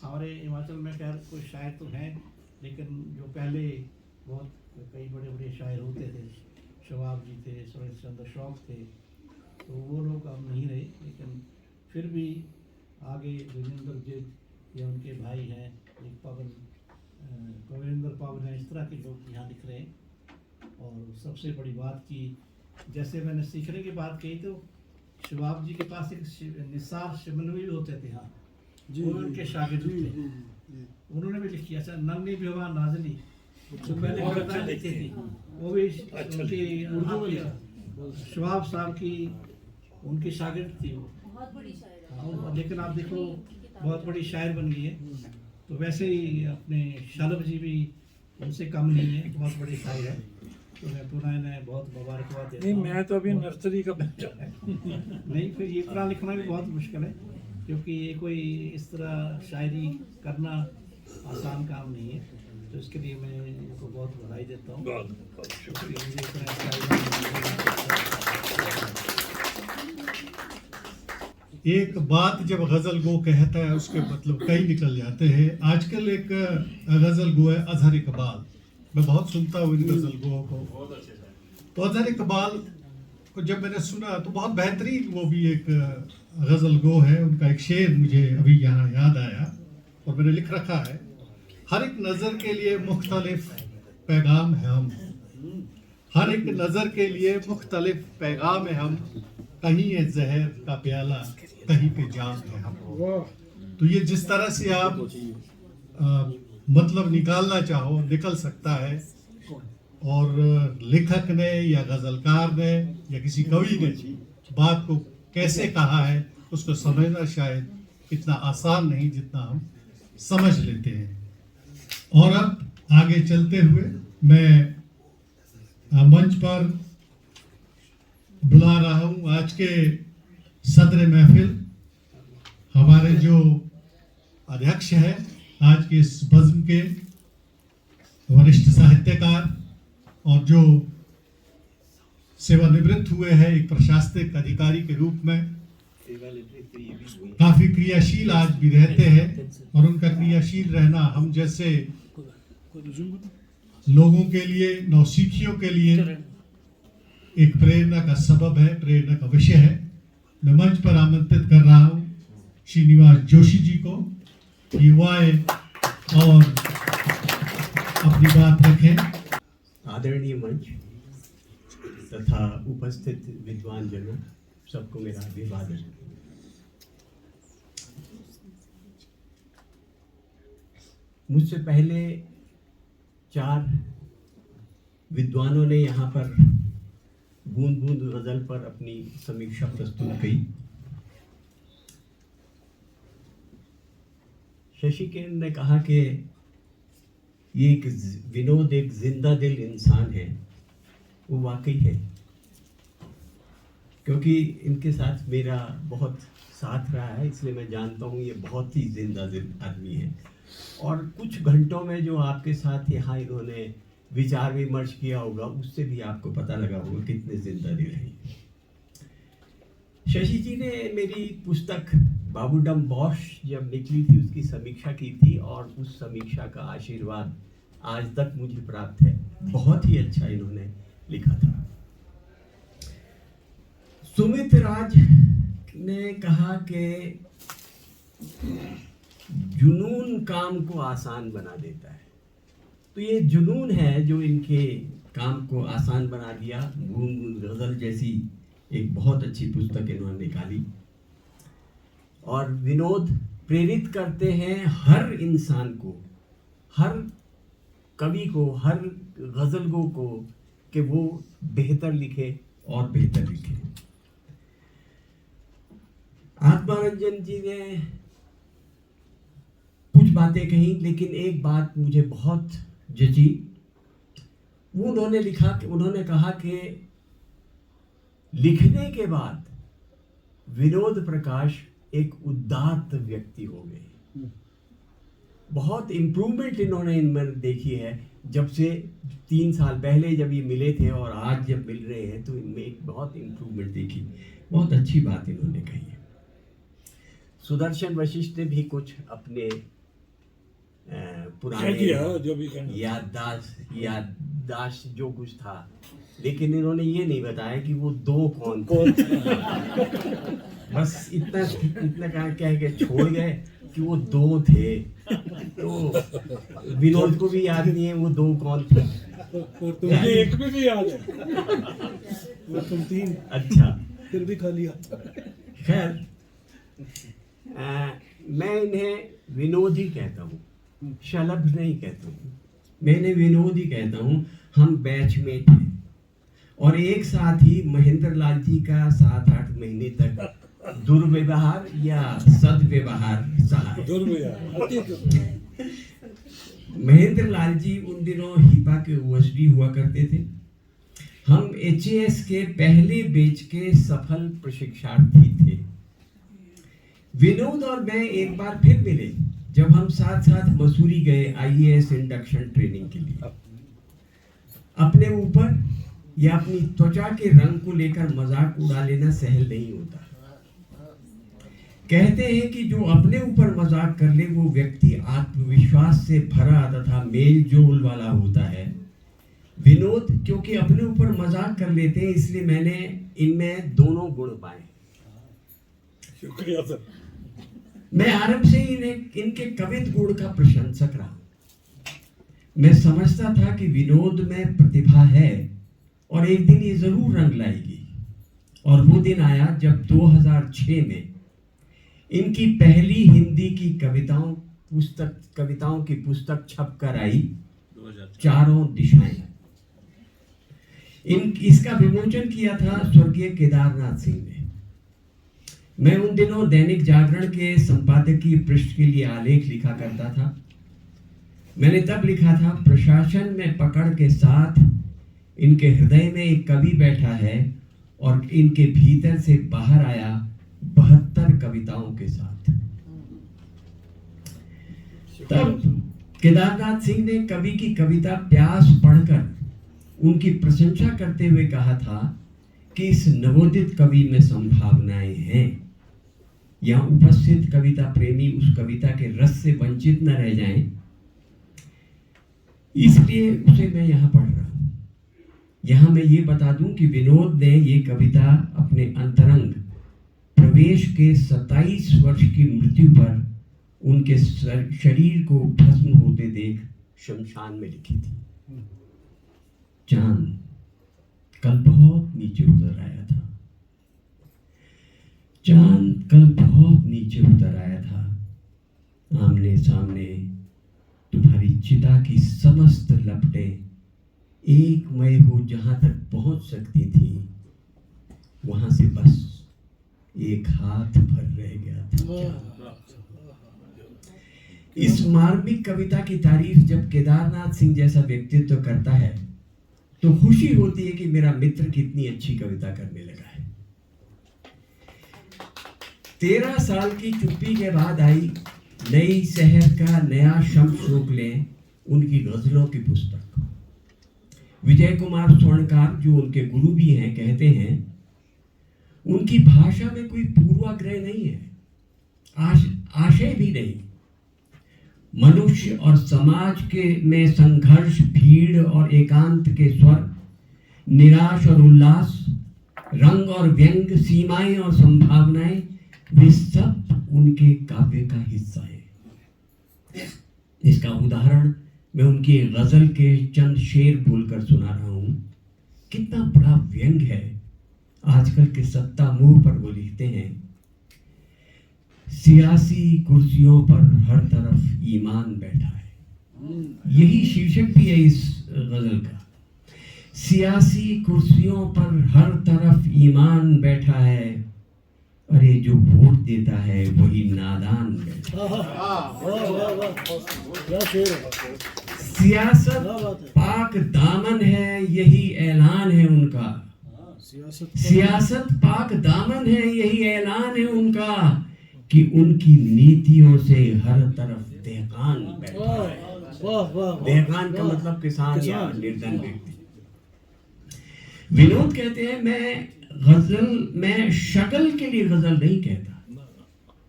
G: हमारे हिमाचल में खैर कोई शायर तो हैं, लेकिन जो पहले बहुत कई बड़े बड़े शायर होते थे, शवाब जी थे, सुरेश चंद्र शौक थे, तो वो लोग अब नहीं रहे। लेकिन फिर भी आगे जोगिंदर जी या उनके भाई हैं, एक पविंदर पावन है, इस तरह के लोग यहाँ लिख रहे हैं। और सबसे बड़ी बात की जैसे मैंने सीखने की बात कही, तो शवाब जी के पास एक निसार शिमनवी होते थे, हाँ वो उनके शागिर्द थे। उन्होंने भी लिखी, अच्छा नन्नी बेवा नाजनी जो पहले
B: बहुत
G: कविता
B: अच्छा
G: लिखती
B: लिखते
G: थी,
B: हैं।
G: वो भी
B: अच्छा
G: उनकी शवाब साहब की उनकी शागिर्द थी वो। हाँ, लेकिन आप देखो बहुत बड़ी शायर बन गई है। तो वैसे ही अपने शालब जी भी उनसे कम नहीं है, बहुत बड़ी शायर है। तो मैं पुनः इन्हें बहुत मुबारकबाद देता
B: नहीं
G: हूँ।
B: मैं तो अभी नर्सरी का बच्चा हूँ।
G: नहीं, फिर ये पढ़ना लिखना भी बहुत मुश्किल है, क्योंकि ये कोई इस तरह शायरी करना आसान काम नहीं है। तो इसके लिए मैं इनको बहुत बधाई देता हूँ।
B: बहुत बहुत शुक्रिया।
G: क्योंकि मुझे इतना शायरी-
A: एक बात जब गजल गो कहता है उसके मतलब कई निकल जाते हैं। आजकल एक गजल गो है अजहर इकबाल, मैं बहुत सुनता हूँ इन गजल गो को। तो अजहर इकबाल को जब मैंने सुना तो बहुत बेहतरीन वो भी एक गजल गो है। उनका एक शेर मुझे अभी यहाँ याद आया और मैंने लिख रखा है, हर एक नज़र के लिए मुख्तलिफ पैगाम है हम, हर एक नज़र के लिए मुख्तलिफ पैगाम है हम, कहीं है जहर का प्याला कहीं पे जाम है हम। तो ये जिस तरह से आप मतलब निकालना चाहो निकल सकता है। और लेखक ने या गजलकार ने या किसी कवि ने बात को कैसे कहा है उसको समझना शायद इतना आसान नहीं जितना हम समझ लेते हैं। और अब आगे चलते हुए मैं मंच पर बुला रहा हूँ आज के सदर महफिल, हमारे जो अध्यक्ष हैं आज के इस बज़्म के, वरिष्ठ साहित्यकार और जो सेवानिवृत्त हुए हैं एक प्रशासनिक अधिकारी के रूप में, काफी क्रियाशील आज भी रहते हैं। और उनका क्रियाशील रहना हम जैसे लोगों के लिए, नौसिखियों के लिए एक प्रेरणा का सबब है, प्रेरणा का विषय है। मैं मंच पर आमंत्रित कर रहा हूँ श्रीनिवास जोशी जी को कि वो आए और अपनी बात रखें।
H: आदरणीय मंच तथा उपस्थित विद्वान जनों, सबको मेरा अभिवादन। मुझसे पहले 4 विद्वानों ने यहाँ पर बूंद बूंद गज़ल पर अपनी समीक्षा प्रस्तुत की। शशि किरण ने कहा कि ये एक विनोद एक जिंदा दिल इंसान है। वो वाकई है, क्योंकि इनके साथ मेरा बहुत साथ रहा है, इसलिए मैं जानता हूँ ये बहुत ही जिंदा दिल आदमी है। और कुछ घंटों में जो आपके साथ यहाँ इन्होंने विचार विमर्श किया होगा, उससे भी आपको पता लगा होगा कितने जिंदा दिल हैं। शशि जी ने मेरी पुस्तक बाबूडम बॉश जब निकली थी उसकी समीक्षा की थी, और उस समीक्षा का आशीर्वाद आज तक मुझे प्राप्त है। बहुत ही अच्छा इन्होंने लिखा था। सुमित राज ने कहा कि जुनून काम को आसान बना देता है। तो ये जुनून है जो इनके काम को आसान बना दिया। बूंद बूंद गज़ल जैसी एक बहुत अच्छी पुस्तक इन्होंने निकाली। और विनोद प्रेरित करते हैं हर इंसान को, हर कवि को, हर गज़लगो को कि वो बेहतर लिखे और बेहतर लिखे। आत्मारंजन जी ने कुछ बातें कही, लेकिन एक बात मुझे बहुत जची। वो उन्होंने कहा कि लिखने के बाद विनोद प्रकाश एक उदात्त व्यक्ति हो गए। बहुत इम्प्रूवमेंट इन्होंने इनमें देखी है, जब से 3 साल पहले जब ये मिले थे और आज जब मिल रहे हैं, तो इनमें एक बहुत इम्प्रूवमेंट देखी। बहुत अच्छी बात इन्होंने कही है। सुदर्शन वशिष्ठ ने भी कुछ अपने पुराने
B: जो भी
H: याददाश्त जो कुछ था, लेकिन इन्होंने ये नहीं बताया कि वो 2 कौन थे। बस इतना कह के छोड़ गए कि वो 2 थे। तो विनोद को भी याद नहीं है वो 2 कौन थे।
B: तुझे एक भी नहीं याद है।
E: वो तुम 3
H: अच्छा,
E: फिर भी खा लिया।
H: खैर, मैं इन्हें विनोद ही कहता हूँ, शलभ नहीं कहता हूँ। मैं इन्हें विनोद ही कहता हूँ। हम बैचमेट हैं और एक साथ ही महेंद्र लाल जी का 7-8 महीने तक दुर्व्यवहार या सदव्यवहार सहा है। महेंद्र लाल जी उन दिनों हिपा के ओएसडी हुआ करते थे। हम HAS के पहले बैच के सफल प्रशिक्षार्थी थे। विनोद और मैं एक बार फिर मिले जब हम साथ साथ मसूरी गए IAS इंडक्शन ट्रेनिंग के लिए। अपने ऊपर या अपनी त्वचा के रंग को लेकर मजाक उड़ा लेना सहल नहीं होता। कहते हैं कि जो अपने ऊपर मजाक कर ले वो व्यक्ति आत्मविश्वास से भरा तथा मेल जोल वाला होता है। विनोद क्योंकि अपने ऊपर मजाक कर लेते हैं, इसलिए मैंने इनमें दोनों गुण पाए।
B: शुक्रिया सर।
H: मैं आरंभ से ही इनके कवित्व गुण का प्रशंसक रहा। मैं समझता था कि विनोद में प्रतिभा है और एक दिन ये जरूर रंग लाएगी। और वो दिन आया जब 2006 में इनकी पहली हिंदी की कविताओं की पुस्तक छप कर आई, चारों दिशाएं। इसका विमोचन किया था स्वर्गीय केदारनाथ सिंह ने। मैं उन दिनों दैनिक जागरण के संपादकीय पृष्ठ के लिए आलेख लिखा करता था। मैंने तब लिखा था, प्रशासन में पकड़ के साथ इनके हृदय में एक कवि बैठा है और इनके भीतर से बाहर आया 72 कविताओं के साथ। तब केदारनाथ सिंह ने कवि की कविता प्यास पढ़कर उनकी प्रशंसा करते हुए कहा था कि इस नवोदित कवि में संभावनाएं हैं। यहाँ उपस्थित कविता प्रेमी उस कविता के रस से वंचित न रह जाएं, इसलिए उसे मैं यहाँ पढ़ रहा हूँ। यहाँ मैं ये बता दूं कि विनोद ने ये कविता अपने अंतरंग प्रवेश के 27 वर्ष की मृत्यु पर उनके शरीर को भस्म होते देख शमशान में लिखी थी। चांद कल बहुत नीचे उतर आया था। चांद कल बहुत नीचे उतर आया था। आमने सामने तुम्हारी चिता की समस्त लपटें एक मैं हो जहां तक पहुंच सकती थी, वहां से बस एक हाथ भर रह गया था। इस मार्मिक कविता की तारीफ जब केदारनाथ सिंह जैसा व्यक्तित्व करता है तो खुशी होती है कि मेरा मित्र कितनी अच्छी कविता करने लगा है। 13 साल की चुप्पी के बाद आई नई शहर का नया शम्स रोक लें उनकी गजलों की पुस्तक। विजय कुमार स्वर्णकार जो उनके गुरु भी हैं कहते हैं उनकी भाषा में कोई पूर्वाग्रह नहीं है, आशय भी नहीं। मनुष्य और समाज के में संघर्ष, भीड़ और एकांत के स्वर, निराश और उल्लास, रंग और व्यंग, सीमाएं और संभावनाएं, वे सब उनके काव्य का हिस्सा है। इसका उदाहरण मैं उनकी गजल के चंद शेर बोलकर सुना रहा हूं। कितना बड़ा व्यंग है। आजकल के सत्ता मुंह पर वो लिखते हैं, सियासी कुर्सियों पर हर तरफ ईमान बैठा है। यही शीर्षक भी है इस गजल का। सियासी कुर्सियों पर हर तरफ ईमान बैठा है, अरे जो वोट देता है वही नादान बैठा है। सियासत पाक दामन है, यही ऐलान है उनका। सियासत पाक दामन है, यही ऐलान है उनका कि उनकी नीतियों से हर तरफ देहकान बैठा है। देहकान का मतलब किसान या निर्धन व्यक्ति। विनोद कहते हैं मैं शक्ल के लिए गजल नहीं कहता,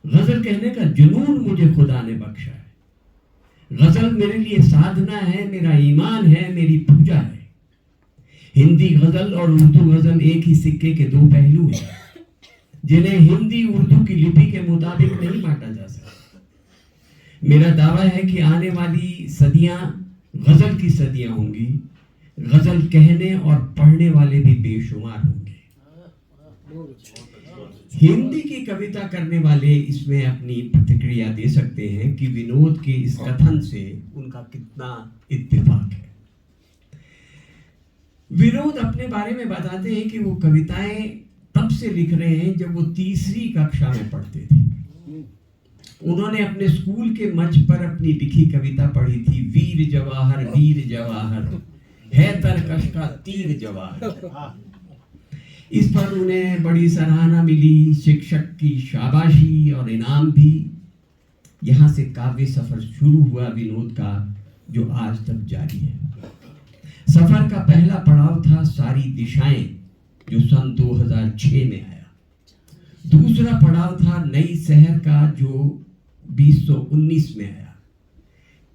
H: गजल कहने का जुनून मुझे खुदा ने बख्शा है। गजल मेरे लिए साधना है, मेरा ईमान है, मेरी पूजा है। हिंदी गजल और उर्दू गजल एक ही सिक्के के दो पहलू हैं, जिन्हें हिंदी उर्दू की लिपि के मुताबिक नहीं बांटा जा सकता। मेरा दावा है कि आने वाली सदियां गजल की सदियां होंगी। गजल कहने और पढ़ने वाले भी बेशुमार होंगे। हिंदी की कविता करने वाले इसमें अपनी प्रतिक्रिया दे सकते हैं कि विनोद के इस कथन से उनका कितना इत्तेफाक है। विनोद अपने बारे में बताते हैं कि वो कविताएं तब से लिख रहे हैं जब वो तीसरी कक्षा में पढ़ते थे। उन्होंने अपने स्कूल के मंच पर अपनी लिखी कविता पढ़ी थी, वीर जवाहर है तरकश का तीर जवाहर। इस पर उन्हें बड़ी सराहना मिली, शिक्षक की शाबाशी और इनाम भी। यहाँ से काव्य सफर शुरू हुआ विनोद का, जो आज तक जारी है। सफर का पहला पड़ाव था सारी दिशाएं, जो सन 2006 में आया। दूसरा पड़ाव था नई शहर का, जो 2019 में आया।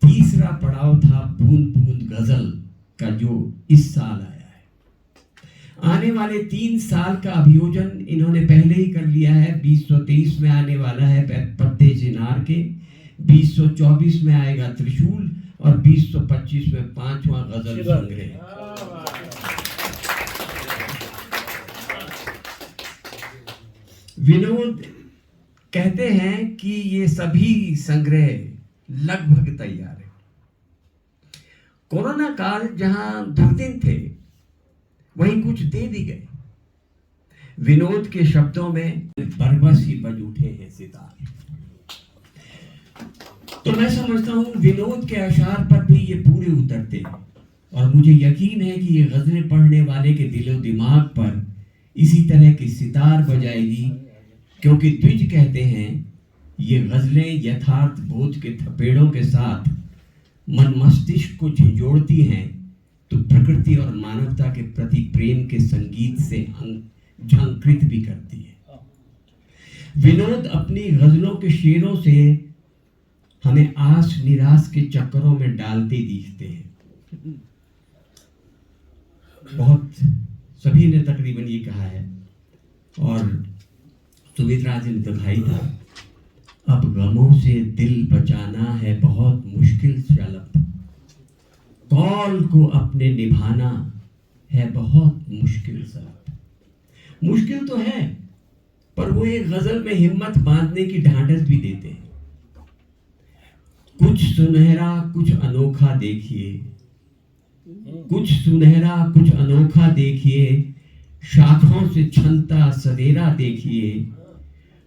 H: तीसरा पड़ाव था बूंद बूंद गजल का, जो इस साल आया है। आने वाले 3 साल का अभियोजन इन्होंने पहले ही कर लिया है। 2023 में आने वाला है पत्ते चिनार के, 2024 में आएगा त्रिशूल और 2025 में 5वां गजल संग्रह। विनोद कहते हैं कि ये सभी संग्रह लगभग तैयार है। कोरोना काल जहां दुर्दिन थे, वहीं कुछ दे भी गए। विनोद के शब्दों में बरबस ही बज उठे हैं सितार। तो मैं समझता हूं विनोद के अशार पर भी ये पूरे उतरते हैं, और मुझे यकीन है कि ये गजलें पढ़ने वाले के दिलो दिमाग पर इसी तरह की सितार बजाएगी, क्योंकि द्विज कहते हैं ये गजलें यथार्थ बोध के थपेड़ों के साथ मन मस्तिष्क को झिझोड़ती हैं, तो प्रकृति और मानवता के प्रति प्रेम के संगीत से झंकृत भी करती है। विनोद अपनी गजलों के शेरों से हमें आस निराश के चक्करों में डालते दिखते हैं। बहुत सभी ने तकरीबन ये कहा है, और सुमित्रा जी ने तो भाई था, अब गमों से दिल बचाना है बहुत मुश्किल शलप, कौल को अपने निभाना है बहुत मुश्किल शलप। मुश्किल तो है, पर वो एक गजल में हिम्मत बांधने की ढांढस भी देते हैं। कुछ सुनहरा कुछ अनोखा देखिए, कुछ सुनहरा कुछ अनोखा देखिए, शाखों से छनता सवेरा देखिए,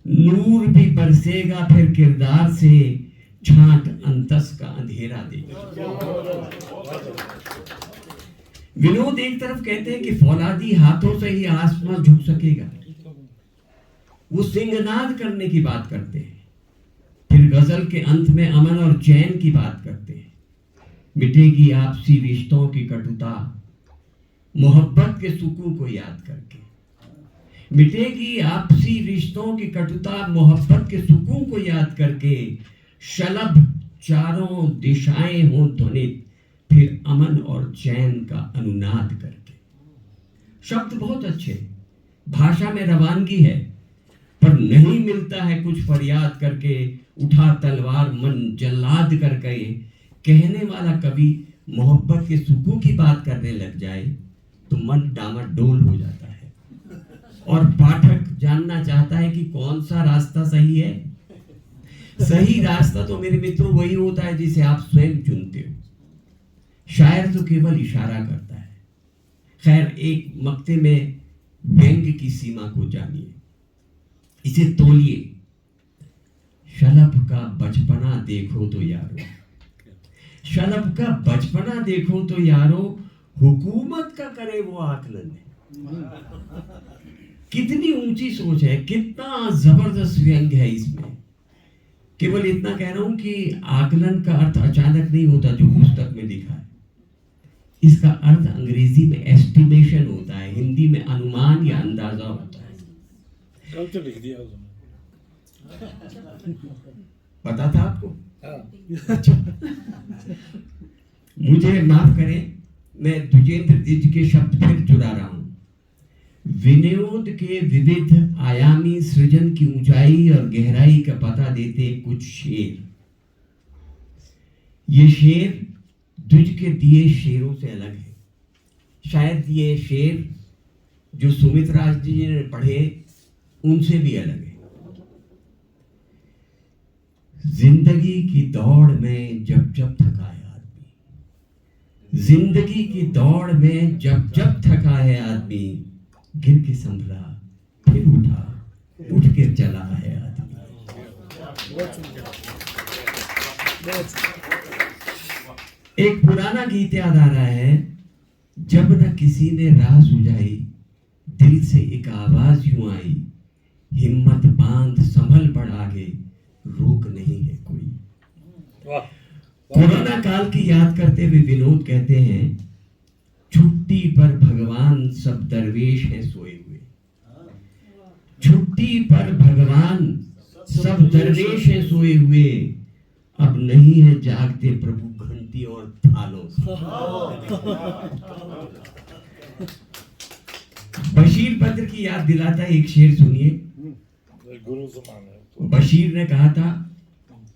H: नूर भी बरसेगा फिर किरदार से, छांट अंतस का अंधेरा देखिए। विनोद एक तरफ कहते हैं कि फौलादी हाथों से ही आसमान झुक सकेगा, वो सिंहनाद करने की बात करते हैं। फिर गजल के अंत में अमन और चैन की बात करते हैं। मिटेगी आपसी रिश्तों की कटुता, मोहब्बत के सुकून को याद करके। मिटेगी आपसी रिश्तों की कटुता, मोहब्बत के सुकून को याद करके। शलभ चारों दिशाएं हों ध्वनित, फिर अमन और चैन का अनुनाद करके। शब्द बहुत अच्छे, भाषा में रवानगी है, पर नहीं मिलता है कुछ फरियाद करके। उठा तलवार मन जल्लाद कर गए, कहने वाला कभी मोहब्बत के सुकून की बात करने लग जाए तो मन डामाडोल हो जाता है, और पाठक जानना चाहता है कि कौन सा रास्ता सही है। सही रास्ता तो मेरे मित्रों वही होता है जिसे आप स्वयं चुनते हो। शायर तो केवल इशारा करता है। खैर, एक मक्ते में व्यंग की सीमा को जानिए, इसे तोलिए। शलभ का बचपना देखो तो यारो, शलभ का बचपना देखो तो यारो, हुकूमत का करे वो आकलन है। कितनी ऊंची सोच है, कितना जबरदस्त व्यंग है इसमें। केवल इतना कह रहा हूं कि आकलन का अर्थ अचानक नहीं होता जो पुस्तक में लिखा है। इसका अर्थ अंग्रेजी में एस्टिमेशन होता है, हिंदी में अनुमान या अंदाजा होता है।
B: कल तो लिख दिया उसने।
H: पता था आपको?
B: हाँ।
H: मुझे माफ करें, मैं द्विजेंद्र द्विज के शब्द फिर चुरा रहा हूं। विनोद के विविध आयामी सृजन की ऊंचाई और गहराई का पता देते कुछ शेर। ये शेर द्विज के दिए शेरों से अलग है। शायद ये शेर जो सुमित्रा जी ने पढ़े उनसे भी अलग है। जिंदगी की दौड़ में जब जब थका है आदमी, जिंदगी की दौड़ में जब जब थका है आदमी, गिर के संभला फिर उठा, उठ के चला है आदमी। एक पुराना गीत याद आ रहा है, जब न किसी ने राह सुझाई, दिल से एक आवाज यूं आई, हिम्मत बांध संभल पड़ आगे, रोक नहीं है कोई। कोरोना काल की याद करते हुए विनोद कहते हैं, छुट्टी पर भगवान सब दरवेश हैं सोए हुए। छुट्टी पर भगवान सब दरवेश हैं सोए हुए, अब नहीं है जागते प्रभु घंटी और थालों से। बशीर बद्र की याद दिलाता है एक शेर, सुनिए।
B: गुरु समान है।
H: बशीर ने कहा था,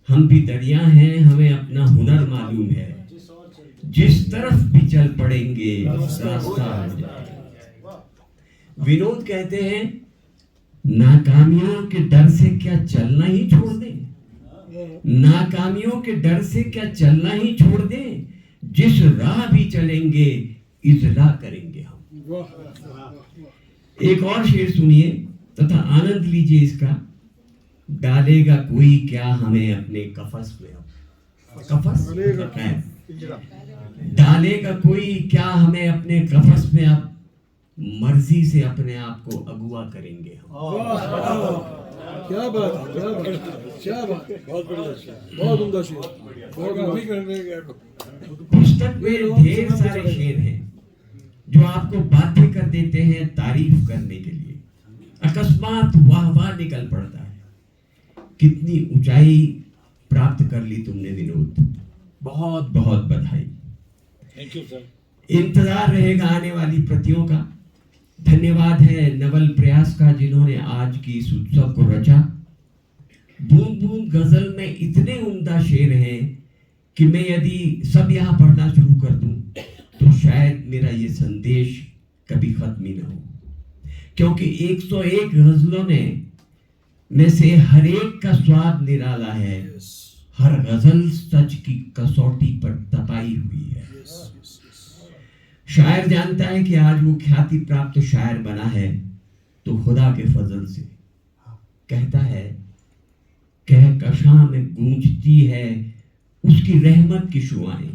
H: हम भी दरिया हैं, हमें अपना हुनर मालूम है, जिस तरफ भी चल पड़ेंगे रास्ता हो जाएगा। विनोद कहते हैं, नाकामियों के डर से क्या चलना ही छोड़ दें, नाकामियों के डर से क्या चलना ही छोड़ दें, जिस राह भी चलेंगे इजला करेंगे हम। एक और शेर सुनिए तथा आनंद लीजिए इसका। डालेगा कोई क्या हमें अपने कफस में, कफस है, डालेगा कोई क्या हमें अपने कफस में, अब मर्जी से अपने आप को अगुवा करेंगे हम।
E: क्या बात है, क्या बात है, क्या बात है।
B: बहुत बढ़िया शेर।
E: बहुत उम्दा शेर।
B: बहुत अभी करने गया।
H: पुस्तक में ढेर सारे शेर हैं जो आपको बाध्य कर देते हैं तारीफ करने के लिए। अकस्मात वाह वाह निकल पड़ता है। कितनी ऊंचाई प्राप्त कर ली तुमने विनोद, बहुत बहुत बधाई।
B: Thank you sir.
H: इंतजार रहेगा आने वाली प्रतियों का। धन्यवाद है नवल प्रयास का जिन्होंने आज की इस उत्सव को रचा। बूंद बूंद गजल में इतने उम्दा शेर हैं कि मैं यदि सब यहाँ पढ़ना शुरू कर दूं तो शायद मेरा ये संदेश कभी खत्म ही ना हो, क्योंकि 101 गजलों ने में से हर एक का स्वाद निराला है। हर गजल सच की कसौटी पर तपाई हुई है। शायर जानता है कि आज वो ख्याति प्राप्त शायर बना है तो खुदा के फजल से। कहता है कह कशा में गूंजती है उसकी रहमत की शुआएं,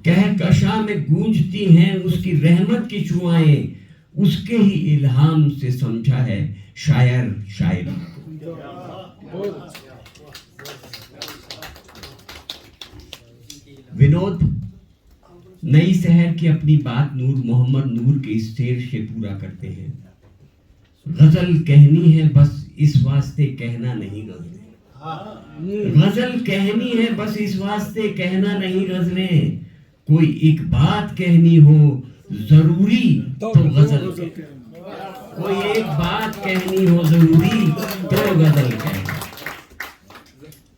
H: कह कशा में गूंजती हैं उसकी रहमत की शुआएं, उसके ही इल्हाम से समझा है शायर शायरी को। विनोद नई शहर की अपनी बात नूर मोहम्मद नूर के इस शेर से पूरा करते हैं। गजल कहनी है बस इस वास्ते कहना नहीं गजलें, गजल कहनी है बस इस वास्ते कहना नहीं गजलें, कोई एक बात कहनी हो जरूरी तो गजल कहें, कोई एक बात कहनी हो जरूरी तो गजल कहें।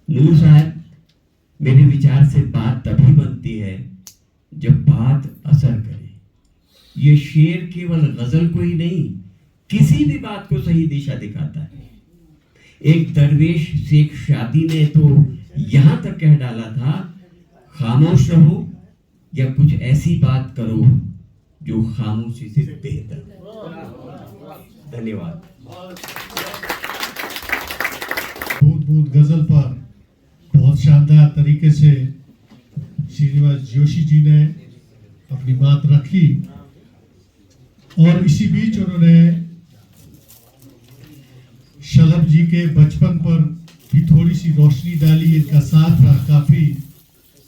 H: नूर साहब, मेरे विचार से बात तभी बनती है जब बात असर करे। ये शेर केवल गजल को ही नहीं, किसी भी बात को सही दिशा दिखाता है। एक दरवेश शेख शादी ने तो यहां तक कह डाला था, खामोश रहो या कुछ ऐसी बात करो जो खामोशी से बेहतर। धन्यवाद।
A: बूंद बूंद गजल पर बहुत शानदार तरीके से श्रीनिवास जोशी जी ने अपनी बात रखी और इसी बीच उन्होंने शलभ जी के बचपन पर भी थोड़ी सी रोशनी डाली। इनका साथ रहा काफी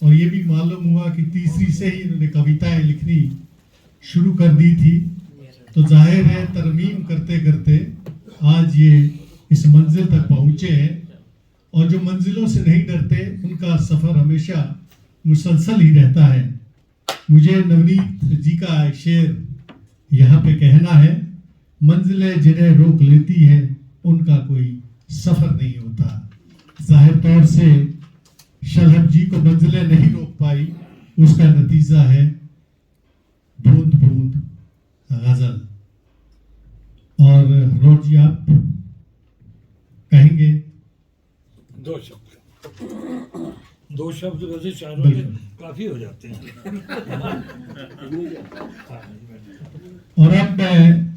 A: और ये भी मालूम हुआ कि तीसरी से ही इन्होंने कविताएं लिखनी शुरू कर दी थी। तो जाहिर है तरमीम करते करते आज ये इस मंजिल तक पहुंचे हैं और जो मंजिलों से नहीं डरते उनका सफर हमेशा मुसलसल ही रहता है। मुझे नवनीत जी का एक शेर यहाँ पे कहना है, मंजिलें जिन्हें रोक लेती है उनका कोई सफर नहीं होता। जाहिर तौर से शलभ जी को मंजिलें नहीं रोक पाई, उसका नतीजा है बूंद बूंद गजल। और रोड जी आप कहेंगे?
D: दो शब्द वैसे चारों के काफी हो जाते हैं।
A: और अब मैं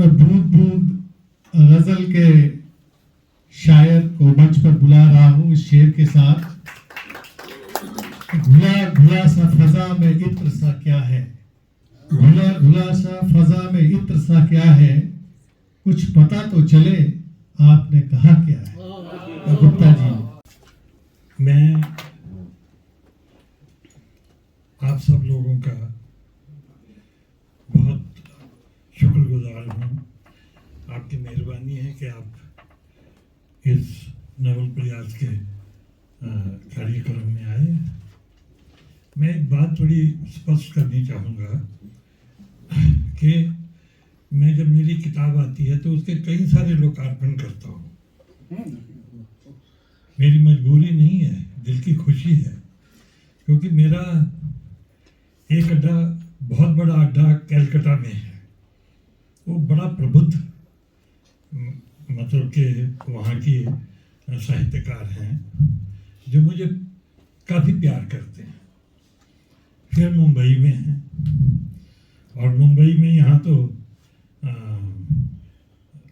A: बूंद बूंद गजल के शायर को मंच पर बुला रहा हूं इस शेर के साथ। घुला घुला सा फजा में इत्र सा क्या है, घुला घुला सा फजा में इत्र सा क्या है, कुछ पता तो चले आपने कहा क्या है। गुप्ता जी,
D: मैं आप सब लोगों का बहुत शुक्रगुजार हूँ। आपकी मेहरबानी है कि आप इस नवल प्रयास के कार्यक्रम में आए। मैं एक बात थोड़ी स्पष्ट करनी चाहूँगा कि मैं जब मेरी किताब आती है तो उसके कई सारे लोकार्पण करता हूँ। मेरी मजबूरी नहीं है, दिल की खुशी है, क्योंकि मेरा एक अड्डा, बहुत बड़ा अड्डा कलकत्ता में है। वो बड़ा प्रबुद्ध, मतलब कि वहाँ की साहित्यकार हैं जो मुझे काफ़ी प्यार करते हैं। फिर मुंबई में हैं और मुंबई में यहाँ तो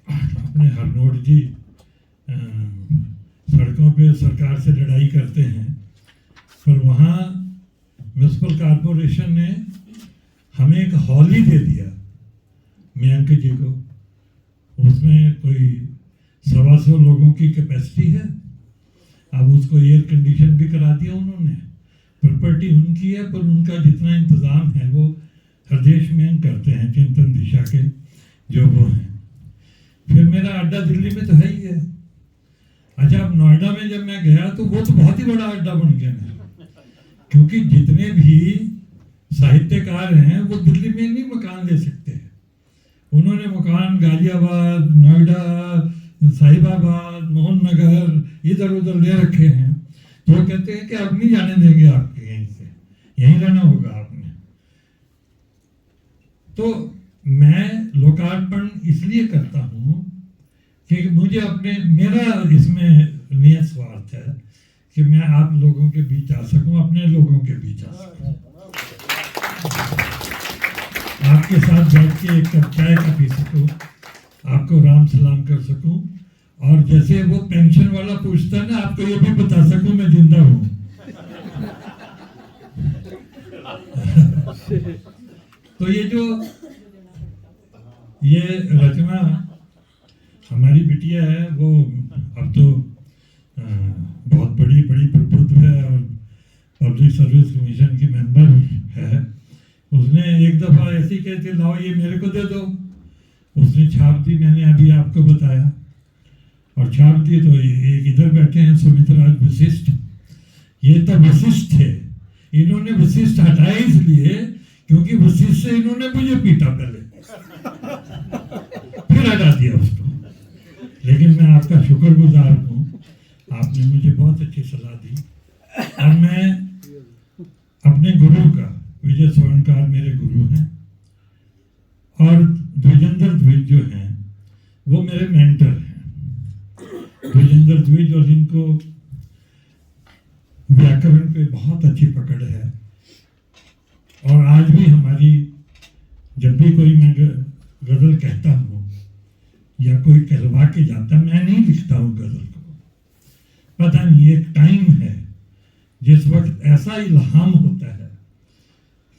D: अपने हरनोट जी सड़कों पे सरकार से लड़ाई करते हैं, पर वहाँ म्यूनसिपल कॉरपोरेशन ने हमें एक हॉल ही दे दिया मयंक जी को। उसमें कोई 125 लोगों की कैपेसिटी है। अब उसको एयर कंडीशन भी करा दिया उन्होंने। प्रॉपर्टी उनकी है, पर उनका जितना इंतज़ाम है वो हरदेश में करते हैं, चिंतन दिशा के जो वो हैं। फिर मेरा अड्डा दिल्ली में तो है ही है। अच्छा, अब नोएडा में जब मैं गया तो वो तो बहुत ही बड़ा अड्डा बन गया मेरा, क्योंकि जितने भी साहित्यकार हैं वो दिल्ली में नहीं मकान ले सकते। उन्होंने मकान गाजियाबाद, नोएडा, साहिबाबाद, मोहन नगर इधर उधर ले रखे हैं। तो वो कहते हैं कि अब नहीं जाने देंगे आपके यहीं से, यहीं रहना होगा आपने। तो मैं लोकार्पण इसलिए करता हूँ कि मुझे मेरा इसमें नियत स्वार्थ है कि मैं आप लोगों के बीच आ सकूं, अपने लोगों के बीच आ सकूं। आपके साथ बैठ के एक कप चाय का पी सकूं, आपको राम सलाम कर सकूं, और जैसे वो पेंशन वाला पूछता है ना, आपको ये भी बता सकूं मैं जिंदा हूं। तो ये रचना हमारी बिटिया है, वो अब तो बहुत बड़ी प्रबुद्ध है और पब्लिक सर्विस कमीशन की मेंबर है। उसने एक दफ़ा ऐसे ही कहते लाओ ये मेरे को दे दो, उसने छाप दी, मैंने अभी आपको बताया, और छाप दी। तो एक इधर बैठे हैं सुमितराज वशिष्ठ, ये तो वशिष्ठ थे, इन्होंने वशिष्ठ हटाया इसलिए क्योंकि वशिष्ठ से इन्होंने मुझे पीटा पहले, फिर हटा दिया उसको। लेकिन मैं आपका शुक्रगुजार हूँ, आपने मुझे बहुत अच्छी सलाह दी, और मैं अपने गुरु का, विजय स्वर्णकार मेरे गुरु हैं, और द्विजेंद्र द्विज जो हैं वो मेरे मेंटर हैं। द्विजेंद्र द्विज, और इनको व्याकरण पे बहुत अच्छी पकड़ है, और आज भी हमारी, जब भी कोई मैं गजल कहता हूँ या कोई कहलवा के जाता, मैं नहीं लिखता हूँ गजल को, पता नहीं एक टाइम है जिस वक्त ऐसा इल्हाम होता है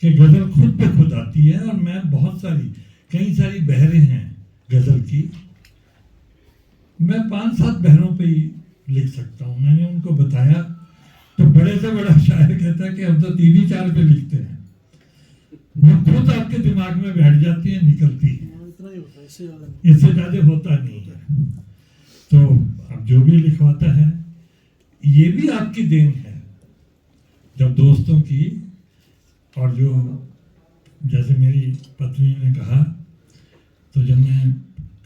D: कि गजल खुद पे खुद आती है। और मैं कई सारी बहरें हैं गजल की, मैं 5-7 बहरों पे ही लिख सकता हूँ। मैंने उनको बताया तो बड़े से बड़ा शायर कहता है कि हम तो 3-4 पे लिखते हैं, वो खुद आपके दिमाग में बैठ जाती है, निकलती है, इससे ज्यादा होता नहीं है। तो अब जो भी लिखवाता है ये भी आपकी देन है, जब दोस्तों की, और जो जैसे मेरी पत्नी ने कहा, तो जब मैं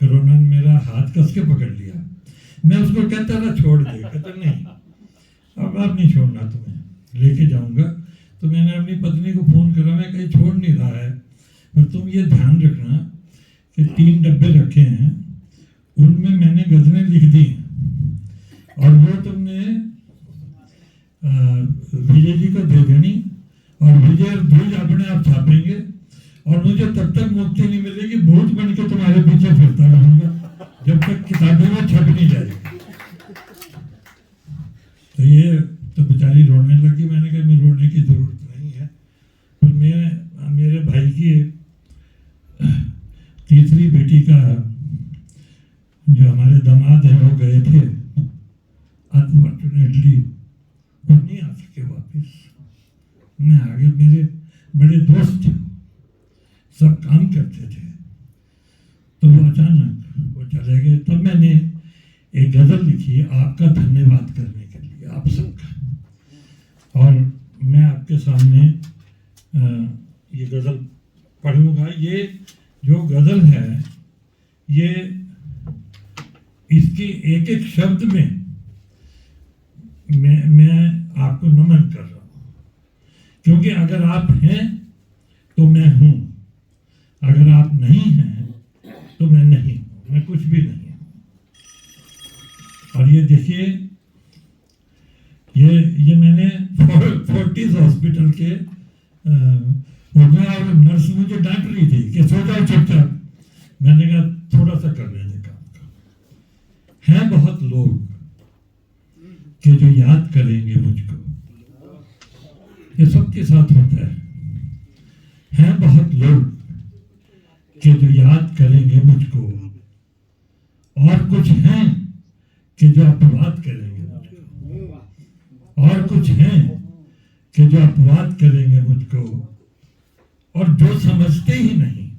D: कोरोना में मेरा हाथ कस के पकड़ लिया, मैं उसको कहता था छोड़ दे, कहता नहीं अब नहीं छोड़ना, तुम्हें लेके जाऊंगा। तो मैंने अपनी पत्नी को फोन करा, मैं कहीं छोड़ नहीं रहा है, पर तुम ये ध्यान रखना कि 3 डब्बे रखे हैं, उनमें मैंने गजलें लिख दी हैं, और वो तुमने विजय जी को दे देनी, और विजय द्विज अपने आप छापेंगे, और मुझे तब तक मुक्ति नहीं मिलेगी, बोझ बन के तुम्हारे पीछे फिरता रहूंगा जब तक किताबें में छप नहीं जाएगी। तो ये तो बेचारी रोने लगी, मैंने कहा मैं रोने की जरूरत नहीं है, पर मेरे भाई की तीसरी बेटी का जो हमारे दामाद है वो गए थे, अनफॉर्चुनेटली वो नहीं आ सके वापस। मैं आगे, मेरे बड़े दोस्त थे, सब काम करते थे, तो वो अचानक वो चले गए। तब मैंने एक गजल लिखी आपका धन्यवाद करने के लिए, आप सबका, और मैं आपके सामने ये गजल पढ़ूंगा। ये जो गजल है, ये इसकी एक एक शब्द में मैं आपको नमन कर रहा हूं, क्योंकि अगर आप हैं तो मैं हूं, अगर आप नहीं हैं तो मैं नहीं हूं, मैं कुछ भी नहीं हूं। और ये देखिए, ये मैंने फोर्टिस हॉस्पिटल के और नर्स मुझे डांट रही थी कि सो जाओ चुपचाप, मैंने कहा थोड़ा सा कर लेने काम का। हैं बहुत लोग कि जो याद करेंगे मुझको, ये सबके साथ होता है। हैं बहुत लोग कि जो याद करेंगे मुझको, और कुछ हैं कि जो अपवाद करेंगे मुझको, और कुछ हैं कि जो अपवाद करेंगे मुझको, और जो समझते ही नहीं।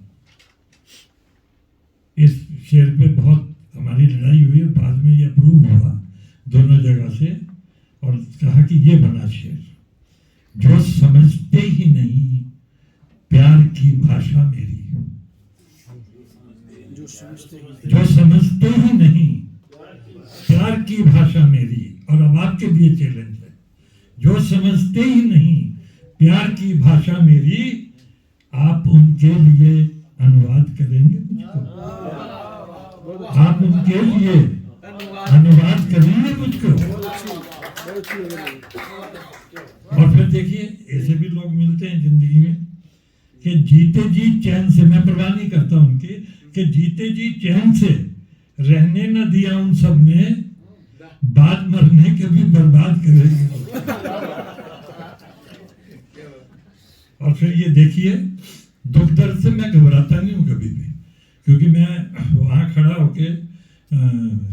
D: इस शेर पे बहुत हमारी लड़ाई हुई, बाद में ये अप्रूव हुआ दोनों जगह से, और कहा कि ये बना शेर, जो समझते ही नहीं प्यार की भाषा मेरी, जो समझते ही नहीं प्यार की भाषा मेरी। और अब आपके लिए चैलेंज है, जो समझते ही नहीं प्यार की भाषा मेरी, आप उनके लिए अनुवाद करेंगे मुझको, आप उनके लिए अनुवाद करेंगे मुझको। और फिर देखिए, ऐसे भी लोग मिलते हैं जिंदगी में कि जीते जी चैन से, मैं परवाह नहीं करता उनकी, कि जीते जी चैन से रहने न दिया उन सब ने, बाद मरने के भी बर्बाद करेंगे। और फिर ये देखिए, दुख दर्द से मैं घबराता नहीं हूँ कभी भी, क्योंकि मैं वहाँ खड़ा होके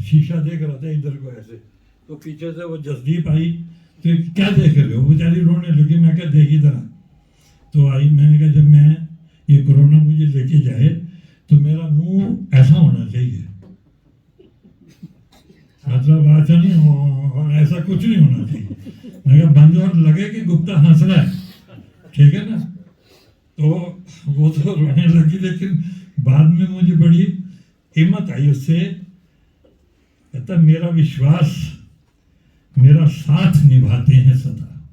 D: शीशा देख रहा था इधर को ऐसे, तो पीछे से वो जसदीप आई, तो क्या देख रहे हो, बेचारी रोने लगी। मैं क्या देखी जरा, तो आई, मैंने कहा जब मैं ये कोरोना मुझे लेके जाए तो मेरा मुंह ऐसा होना चाहिए, मतलब ऐसा नहीं हो, ऐसा कुछ नहीं होना चाहिए। मैं कहा बंद, और लगे कि गुप्ता हंस रहा है, ठीक है ना। तो वो तो रोने लगी, लेकिन बाद में मुझे बड़ी हिम्मत आई उससे। कहता मेरा विश्वास मेरा साथ निभाते हैं सदा,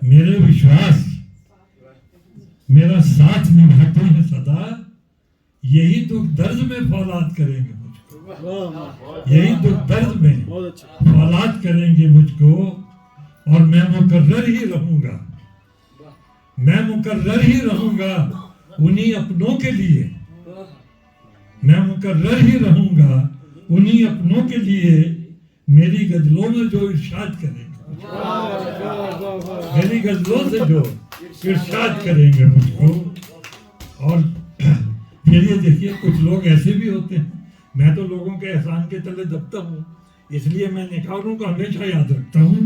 D: मेरे विश्वास मेरा साथ निभाते हैं सदा, यही दुख दर्द में फौलाद करेंगे मुझको, यही दुख दर्द में फौलाद करेंगे मुझको। और मैं मुकर्रर ही रहूंगा, मैं मुकर्रर ही रहूंगा उन्हीं अपनों के लिए, मैं मुकर्रर ही रहूंगा उन्हीं अपनों के लिए, मेरी गजलों में जो इरशाद करेंगे, मेरी गजलों से जो इरशाद करेंगे मुझको। और फिर ये देखिए, कुछ लोग ऐसे भी होते हैं, मैं तो लोगों के एहसान के तले दबता हूँ, इसलिए मैं निखारों को हमेशा याद रखता हूँ।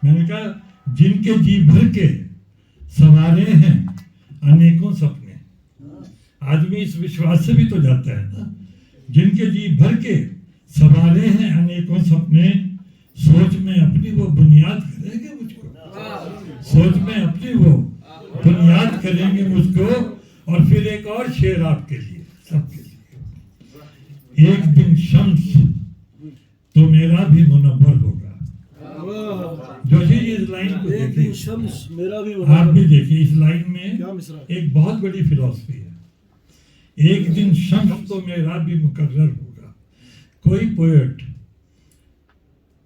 D: मैंने कहा जिनके जी भर के सवारे हैं अनेकों सपने, आदमी इस विश्वास से भी तो जाता है ना, जिनके जी भर के सवारे हैं अनेकों सपने, सोच में अपनी वो बुनियाद करेंगे मुझको, सोच में अपनी वो बुनियाद करेंगे मुझको। और फिर एक और शेर आपके लिए, सबके लिए, एक दिन शम्स तो मेरा भी मुनव्वर होगा। जोशी जी इस लाइन को देखिए,
E: शम्स मेरा भी
D: आप भी देखिए, इस लाइन में एक बहुत बड़ी फिलॉसफी है। एक दिन शम्स तो मेरा भी मुकर्रर होगा। कोई पोएट,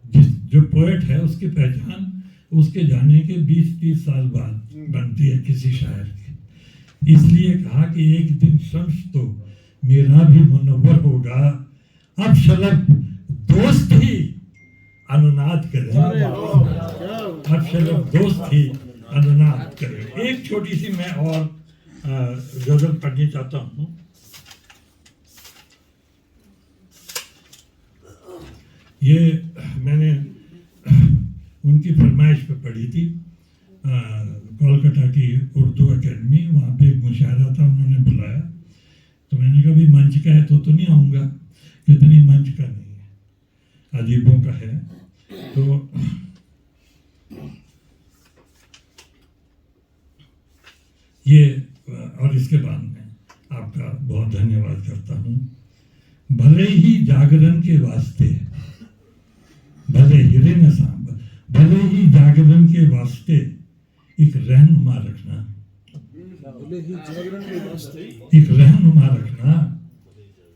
D: जो पोएट है उसकी पहचान उसके जाने के 20-30 साल बाद बनती है किसी शायर की। इसलिए कहा कि एक दिन शम्स तो मेरा भी मुनव्वर होगा, अब शलब दोस्त ही अनुनाद करें, अब शलब दोस्त ही अनुनाद करें। एक छोटी सी मैं और गजल पढ़नी चाहता हूँ। ये मैंने उनकी फरमाइश पे पढ़ी थी, कोलकाता की उर्दू एकेडमी, वहाँ पे एक मुशायरा था, उन्होंने बुलाया, तो मैंने कहा भी मंच का है तो नहीं आऊँगा, कितनी मंच का नहीं है, अजीबों का है। तो ये, और इसके बाद में आपका बहुत धन्यवाद करता हूँ। भले ही जागरण के वास्ते, भले ही रे साहब, भले ही जागरण के वास्ते एक रहनुमा रखना,
E: भले ही जागरण के वास्ते
D: एक रहनुमा रखना,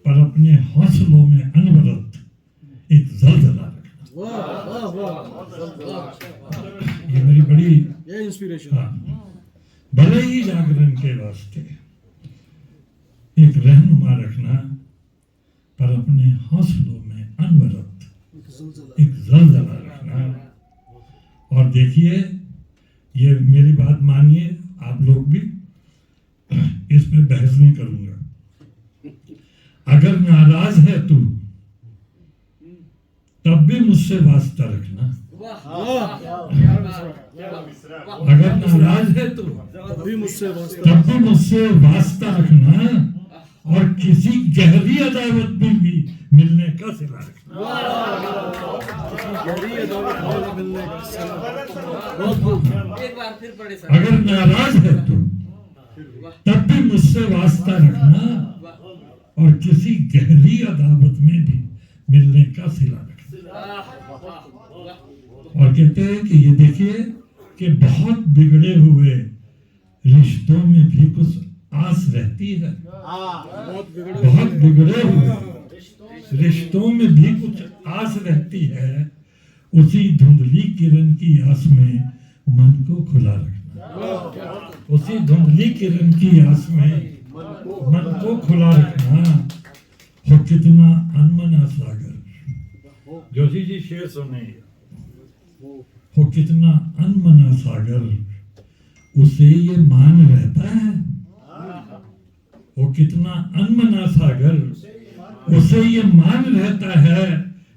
D: पर अपने हौसलों में अनवरत एक जलजला रखना।
E: वाह वाह वाह,
D: ये मेरी बड़ी
E: ये इंस्पिरेशन।
D: हाँ, भले ही जागरण के वास्ते एक रहनुमा रखना, पर अपने हौसलों में अनवरत एक जलजला रखना। और देखिए, ये मेरी बात मानिए, आप लोग भी, इस पे बहस नहीं करूंगा। अगर नाराज है तू तब भी मुझसे वास्ता रखना, अगर नाराज है तो
E: तब भी
D: मुझसे वास्ता रखना, और किसी गहरी अदावत में भी मिलने का सिला रखना। अगर नाराज है तो तब भी मुझसे वास्ता रखना, और किसी गहरी अदावत में भी मिलने का सिला रखना। और कहते हैं कि ये देखिए कि बहुत बिगड़े हुए रिश्तों में भी कुछ आस रहती है, बहुत बिगड़े हुए रिश्तों में भी कुछ आस रहती है, उसी धुंधली किरण की आस में मन को खुला रखना। उसी धुंधली किरण की आस में मन को खुला रखना हो कितना अनमना सागर। जोशी जी शेर सुने, हो कितना अनमना सागर उसे ये मान रहता है, वो कितना अनमना सागर उसे ये मान रहता है,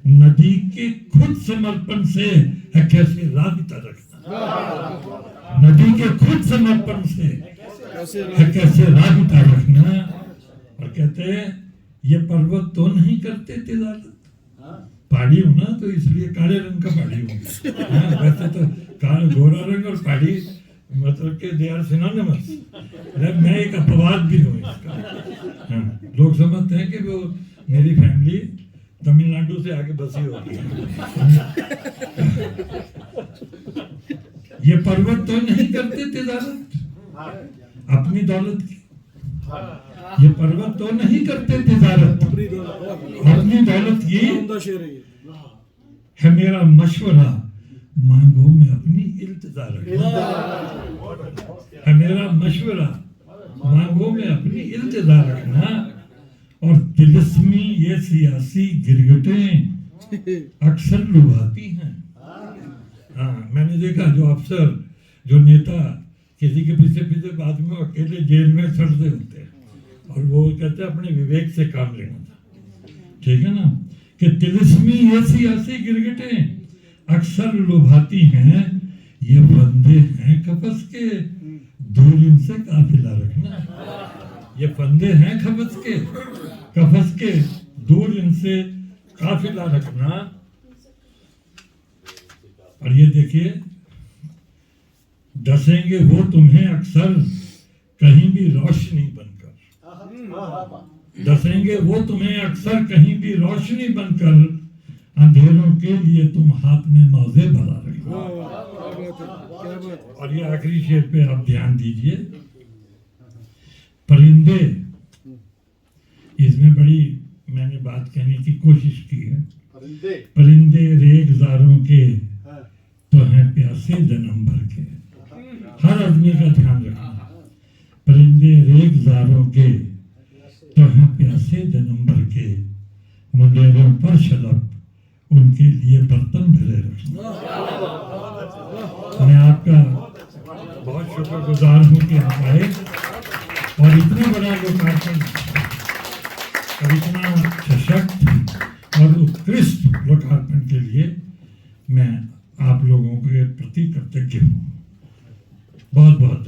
D: नदी के खुद समर्पण से है कैसे राबिता रखना, नदी के खुद समर्पण से है कैसे राबिता रखना। और कहते हैं ये पर्वत तो नहीं करते तिजारत, पहाड़ी हूं ना तो इसलिए काले रंग का पहाड़ी हूँ। वैसे तो गोरा रंग और पहाड़ी मतलब के दे आर सिनोनिमस, मैं एक अपवाद भी हूँ इसका। लोग समझते हैं कि वो मेरी फैमिली तमिलनाडु से आके बसी होती है। ये पर्वत तो नहीं करते तिजारत अपनी दौलत की, ये पर्वत तो नहीं करते तिजारत अपनी दौलत की, है मेरा मशवरा मांगो में अपनी इल्तिजा रखना, है मेरा मशवरा मांगो में अपनी इल्तिजा रखना। और तिलिस्मी ये सियासी गिरगिटें अक्सर लुभाती हैं। हाँ, मैंने देखा जो अफसर जो नेता किसी के पीछे पीछे बाद में अकेले जेल में सड़ते होते हैं और वो कहते हैं अपने विवेक से काम लेना था, ठीक है ना, कि तिलिस्मी ये सियासी गिरगिटें अक्सर लुभाती हैं, ये फंदे हैं कपस के दूर इनसे काफिला रखना, ये फंदे हैं कपस के दूर इनसे काफिला रखना। और ये देखिए डसेंगे वो तुम्हें अक्सर कहीं भी रोशनी बनकर, डसेंगे वो तुम्हें अक्सर कहीं भी रोशनी बनकर, अंधेरों के लिए तुम हाथ में मौजे भरा रखना। और ये आखिरी शेर पे आप ध्यान दीजिए, परिंदे, इसमें बड़ी मैंने बात कहने की कोशिश की है। परिंदे रेगजारों के तो हैं प्यासे जन्म भर के, हर आदमी का ध्यान रखना, परिंदे रेगजारों के तो हैं प्यासे जन्म भर के, मुंडेरों पर शलभ उनके लिए बर्तन भरे रखना। मैं आपका बहुत शुक्रगुजार हूँ कि आप आए और इतना बड़ा लोकार्पण और इतना सशक्त और उत्कृष्ट लोकार्पण के लिए मैं आप लोगों के प्रति कृतज्ञ हूँ। बहुत बहुत